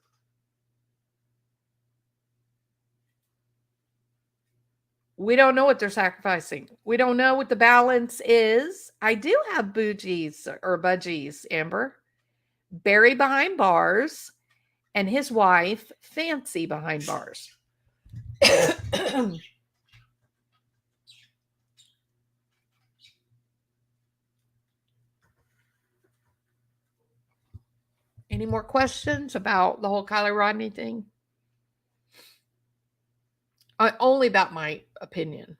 We don't know what they're sacrificing. We don't know what the balance is. I do have bougies or budgies, Amber. Barry behind bars and his wife, Fancy, behind bars. Any more questions about the whole Kiely Rodni thing? Only about my opinion.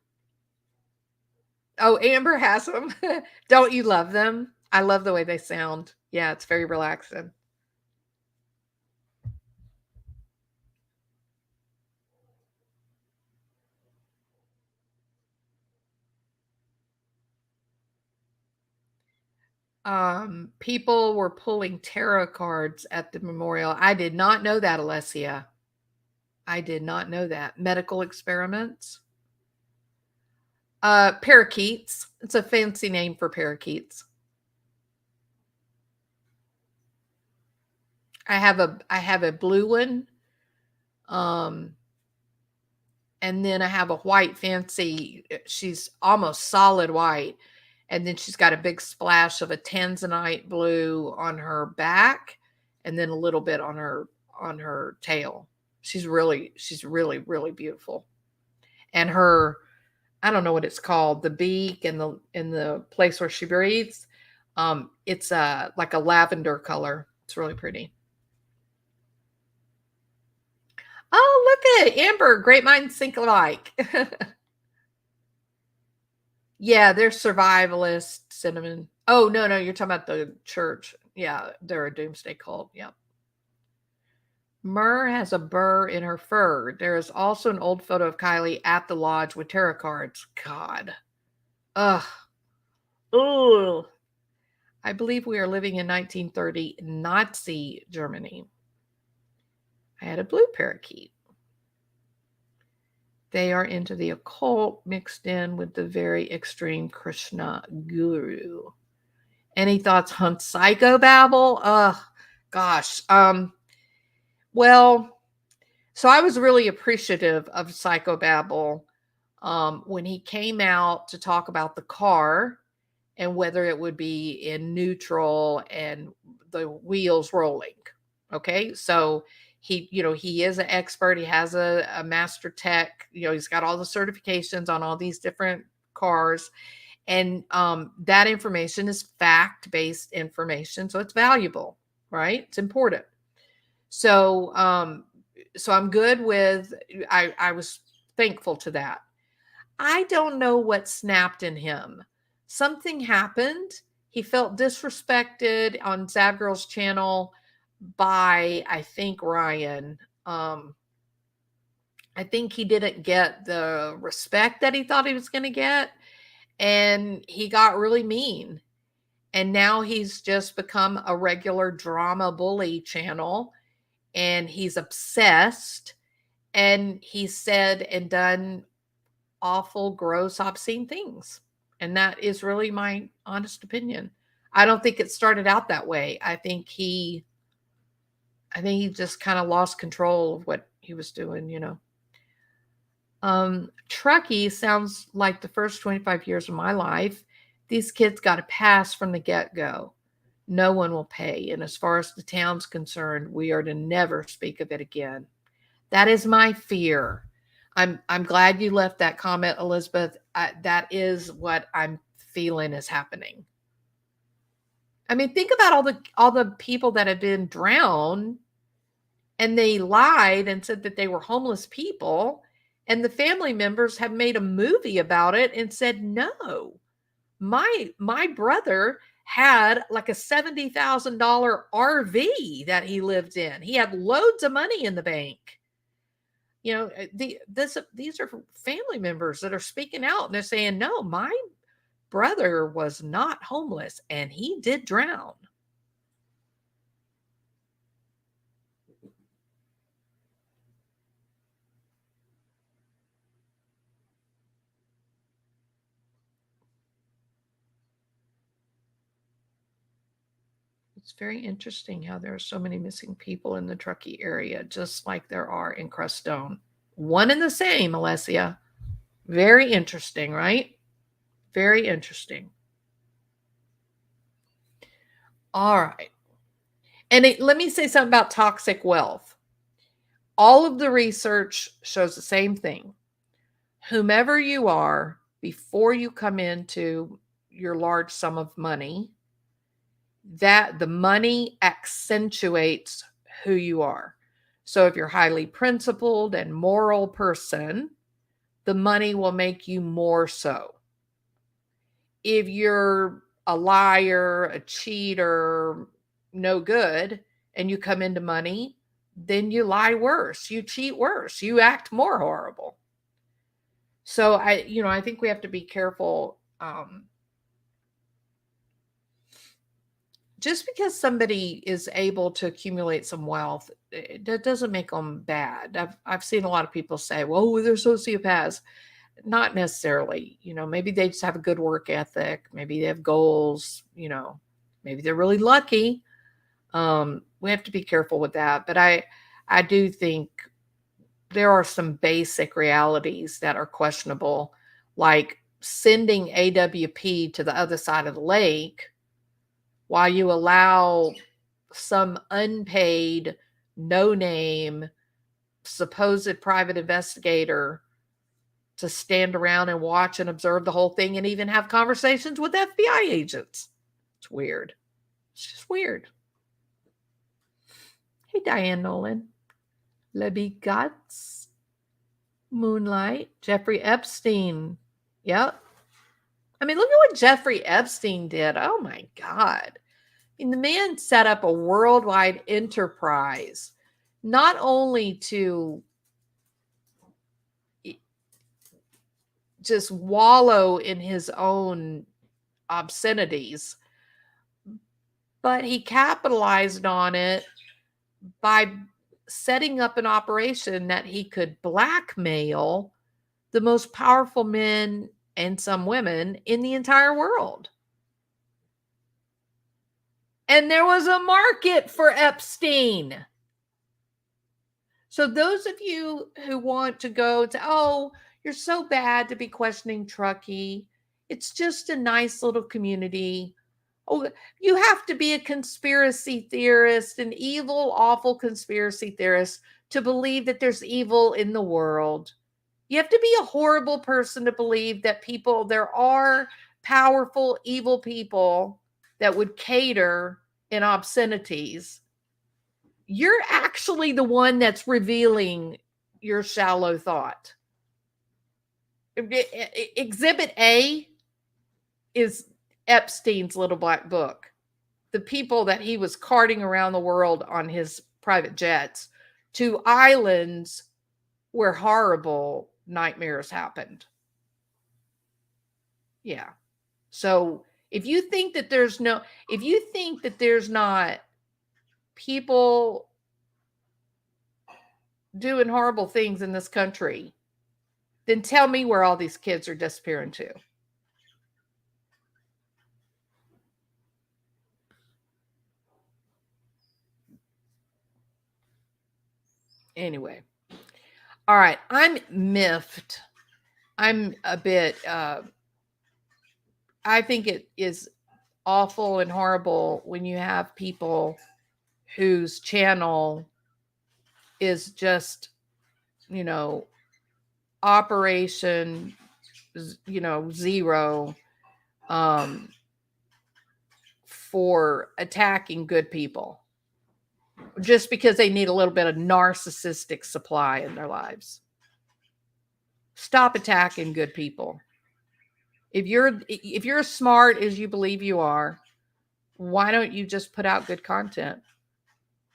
Oh, Amber has them. Don't you love them? I love the way they sound. Yeah, it's very relaxing. People were pulling tarot cards at the memorial. I did not know that, Alessia. I did not know that. Medical experiments. Parakeets. It's a fancy name for parakeets. I have a blue one. And then I have a white fancy. She's almost solid white. And then she's got a big splash of a tanzanite blue on her back and then a little bit on her tail. She's really really beautiful. And her, I don't know what it's called, the beak and the place where she breathes, it's like a lavender color. It's really pretty. Oh, look at Amber, great minds think alike. Yeah, they're survivalist cinnamon. Oh, no, you're talking about the church. Yeah, they're a doomsday cult. Yeah. Myrrh has a burr in her fur. There is also an old photo of Kiely at the lodge with tarot cards. God. Ugh. Ugh. I believe we are living in 1930 Nazi Germany. I had a blue parakeet. They are into the occult mixed in with the very extreme Krishna guru. Any thoughts on psychobabble? Ugh, gosh. Well, so I was really appreciative of psychobabble when he came out to talk about the car and whether it would be in neutral and the wheels rolling. Okay, so he is an expert. He has a master tech. He's got all the certifications on all these different cars, and that information is fact-based information, so it's valuable, right? It's important. So I'm good with. I was thankful to that. I don't know what snapped in him. Something happened. He felt disrespected on Zab Girl's channel by, I think, Ryan. I think he didn't get the respect that he thought he was going to get. And he got really mean. And now he's just become a regular drama bully channel. And he's obsessed. And he said and done awful, gross, obscene things. And that is really my honest opinion. I don't think it started out that way. I think he just kind of lost control of what he was doing. Truckee sounds like the first 25 years of my life. These kids got a pass from the get-go. No one will pay. And as far as the town's concerned, we are to never speak of it again. That is my fear. I'm glad you left that comment, Elizabeth. That is what I'm feeling is happening. I mean, think about all the people that have been drowned, and they lied and said that they were homeless people, and the family members have made a movie about it and said, no, my brother had like a $70,000 RV that he lived in. He had loads of money in the bank. These are family members that are speaking out, and they're saying, no, my brother was not homeless and he did drown. It's very interesting how there are so many missing people in the Truckee area, just like there are in Crestone. One and the same, Alessia. Very interesting, right? Very interesting. All right. And let me say something about toxic wealth. All of the research shows the same thing. Whomever you are, before you come into your large sum of money, that the money accentuates who you are. So if you're highly principled and moral person, the money will make you more so. If you're a liar, a cheater, no good, and you come into money, then you lie worse, you cheat worse, you act more horrible. So I think we have to be careful. Just because somebody is able to accumulate some wealth, that doesn't make them bad. I've seen a lot of people say, "Well, they're sociopaths." Not necessarily. Maybe they just have a good work ethic. Maybe they have goals. Maybe they're really lucky. We have to be careful with that. But I do think there are some basic realities that are questionable, like sending AWP to the other side of the lake while you allow some unpaid, no name, supposed private investigator to stand around and watch and observe the whole thing and even have conversations with FBI agents. It's weird. It's just weird. Hey, Diane Nolan. Libby Guts. Moonlight. Jeffrey Epstein. Yep. I mean, look at what Jeffrey Epstein did. Oh my God. I mean, the man set up a worldwide enterprise, not only to just wallow in his own obscenities, but he capitalized on it by setting up an operation that he could blackmail the most powerful men and some women in the entire world. And there was a market for Epstein. So those of you who want to go to, oh, you're so bad to be questioning Truckee. It's just a nice little community. Oh, you have to be a conspiracy theorist, an evil, awful conspiracy theorist to believe that there's evil in the world. You have to be a horrible person to believe that there are powerful, evil people that would cater in obscenities. You're actually the one that's revealing your shallow thought. Exhibit A is Epstein's little black book. The people that he was carting around the world on his private jets to islands where horrible nightmares happened. Yeah. So if you think that there's not people doing horrible things in this country, then tell me where all these kids are disappearing to. Anyway. All right. I'm miffed. I'm a bit, I think it is awful and horrible when you have people whose channel is just, operation, zero, for attacking good people just because they need a little bit of narcissistic supply in their lives. Stop attacking good people. If you're as smart as you believe you are, why don't you just put out good content?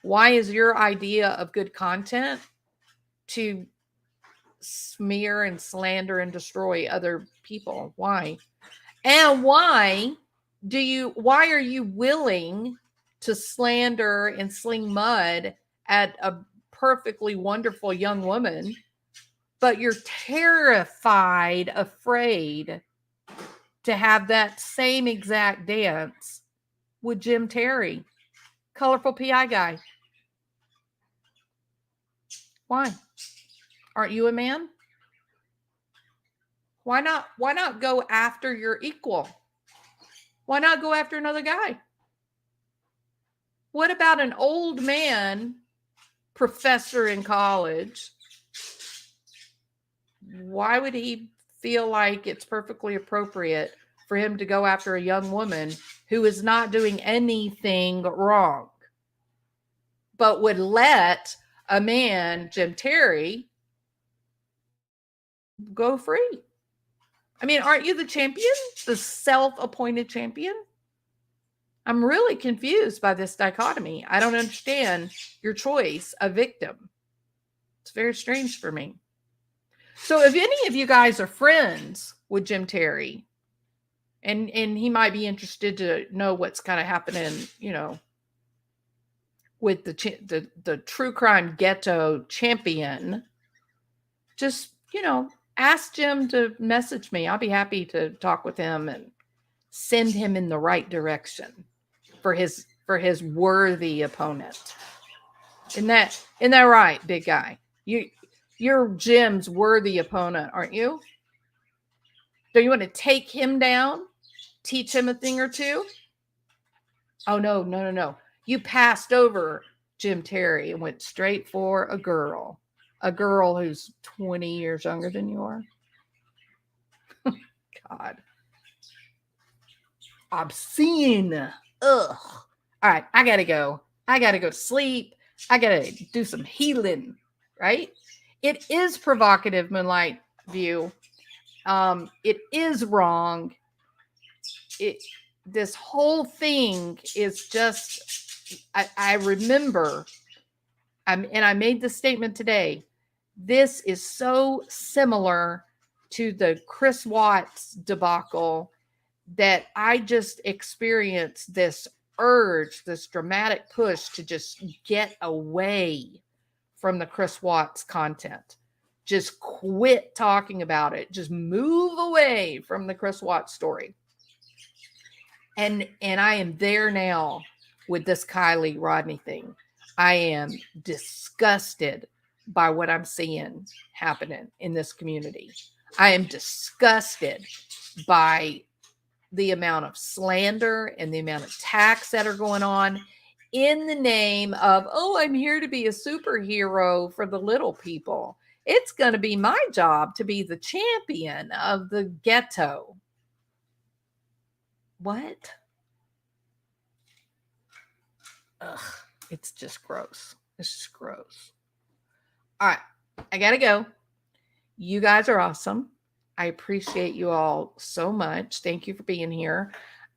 Why is your idea of good content to smear and slander and destroy other people? Why? And why are you willing to slander and sling mud at a perfectly wonderful young woman, but you're terrified, afraid to have that same exact dance with Jim Terry, colorful PI guy? Why? Aren't you a man? Why not go after your equal? Why not go after another guy? What about an old man, professor in college? Why would he feel like it's perfectly appropriate for him to go after a young woman who is not doing anything wrong, but would let a man, Jim Terry, go free? I mean, aren't you the champion? The self-appointed champion? I'm really confused by this dichotomy. I don't understand your choice of victim. It's very strange for me. So if any of you guys are friends with Jim Terry, and he might be interested to know what's kind of happening, with the true crime ghetto champion, just, ask Jim to message me. I'll be happy to talk with him and send him in the right direction for his worthy opponent. Isn't that right, big guy? You're Jim's worthy opponent, aren't you? Don't you want to take him down? Teach him a thing or two? Oh, no. You passed over Jim Terry and went straight for a girl who's 20 years younger than you are. God. Obscene. Ugh. All right, I gotta go. I gotta go to sleep. I gotta do some healing, right? It is provocative, Moonlight View. It is wrong. This whole thing is just, I remember, and I made the statement today, this is so similar to the Chris Watts debacle that I just experienced this urge, this dramatic push to just get away from the Chris Watts content. Just quit talking about it. Just move away from the Chris Watts story. And I am there now with this Kiely Rodni thing. I am disgusted by what I'm seeing happening in this community. I am disgusted by the amount of slander and the amount of attacks that are going on in the name of, oh, I'm here to be a superhero for the little people. It's going to be my job to be the champion of the ghetto. What? Ugh, it's just gross. It's just gross. All right, I gotta go. You guys are awesome. I appreciate you all so much. Thank you for being here.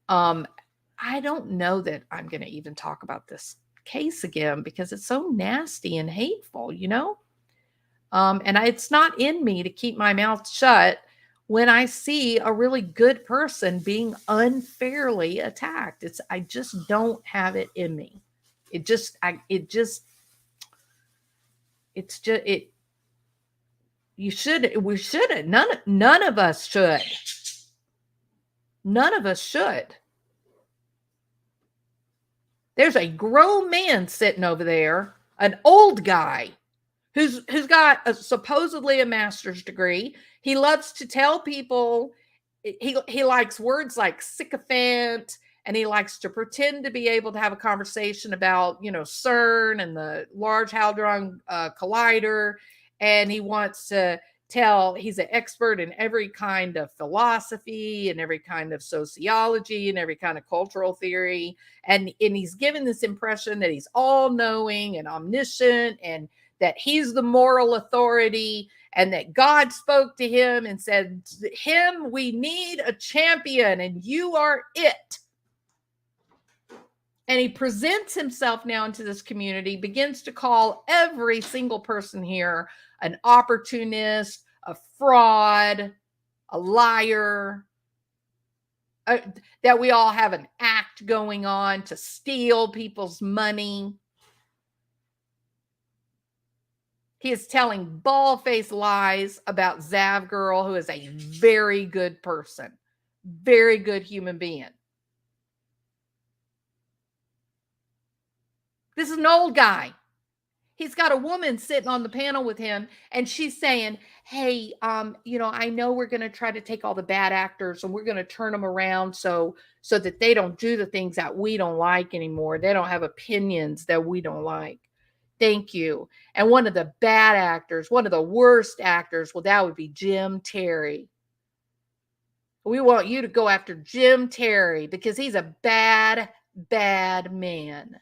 I don't know that I'm going to even talk about this case again because it's so nasty and hateful, and it's not in me to keep my mouth shut when I see a really good person being unfairly attacked. I just don't have it in me. We shouldn't. None of us should. None of us should. There's a grown man sitting over there, an old guy who's got supposedly a master's degree. He loves to tell people, he likes words like sycophant, and he likes to pretend to be able to have a conversation about, CERN and the Large Hadron Collider. And he wants to tell he's an expert in every kind of philosophy and every kind of sociology and every kind of cultural theory. And he's given this impression that he's all-knowing and omniscient and that he's the moral authority and that God spoke to him and said, him, we need a champion and you are it. And he presents himself now into this community, begins to call every single person here an opportunist, a fraud, a liar, that we all have an act going on to steal people's money. He is telling bald-faced lies about Zav Girl, who is a very good person, very good human being. This is an old guy. He's got a woman sitting on the panel with him, and she's saying, hey, I know we're going to try to take all the bad actors and we're going to turn them around so that they don't do the things that we don't like anymore. They don't have opinions that we don't like. Thank you. And one of the bad actors, one of the worst actors, well, that would be Jim Terry. We want you to go after Jim Terry because he's a bad, bad man.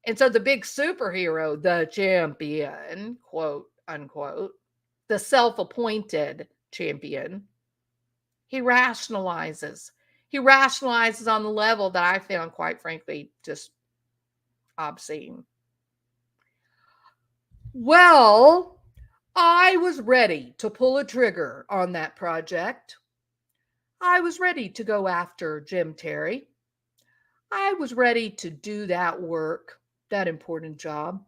And so the big superhero, the champion, quote unquote, the self-appointed champion, he rationalizes. He rationalizes on the level that I found, quite frankly, just obscene. Well, I was ready to pull a trigger on that project. I was ready to go after Jim Terry. I was ready to do that work, that important job.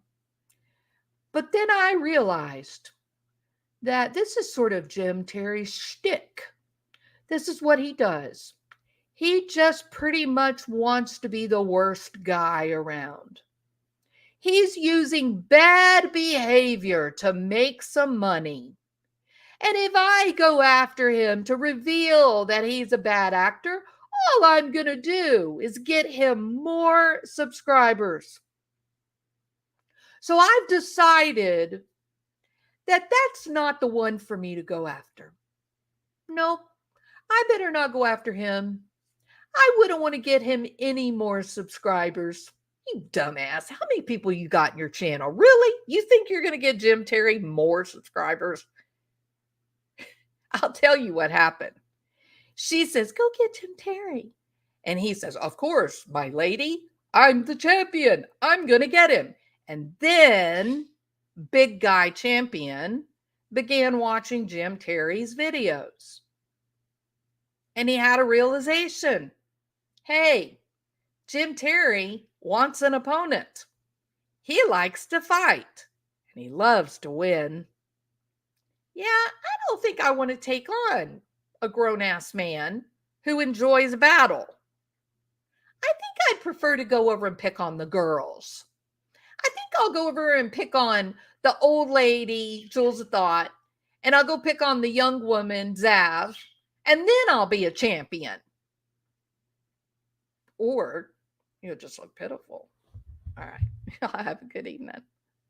But then I realized that this is sort of Jim Terry's shtick. This is what he does. He just pretty much wants to be the worst guy around. He's using bad behavior to make some money. And if I go after him to reveal that he's a bad actor, all I'm going to do is get him more subscribers. So I've decided that that's not the one for me to go after. Nope, I better not go after him. I wouldn't want to get him any more subscribers. You dumbass. How many people you got in your channel? Really? You think you're going to get Jim Terry more subscribers? I'll tell you what happened. She says, go get Jim Terry. And he says, of course, my lady, I'm the champion. I'm going to get him. And then big guy champion began watching Jim Terry's videos. And he had a realization. Hey, Jim Terry wants an opponent. He likes to fight and he loves to win. Yeah, I don't think I want to take on a grown-ass man who enjoys battle. I think I'd prefer to go over and pick on the girls. I think I'll go over and pick on the old lady, Jules of Thought, and I'll go pick on the young woman, Zav, and then I'll be a champion. Or you'll just look pitiful. All right. Y'all have a good evening.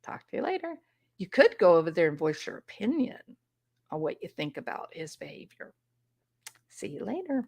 Talk to you later. You could go over there and voice your opinion on what you think about his behavior. See you later.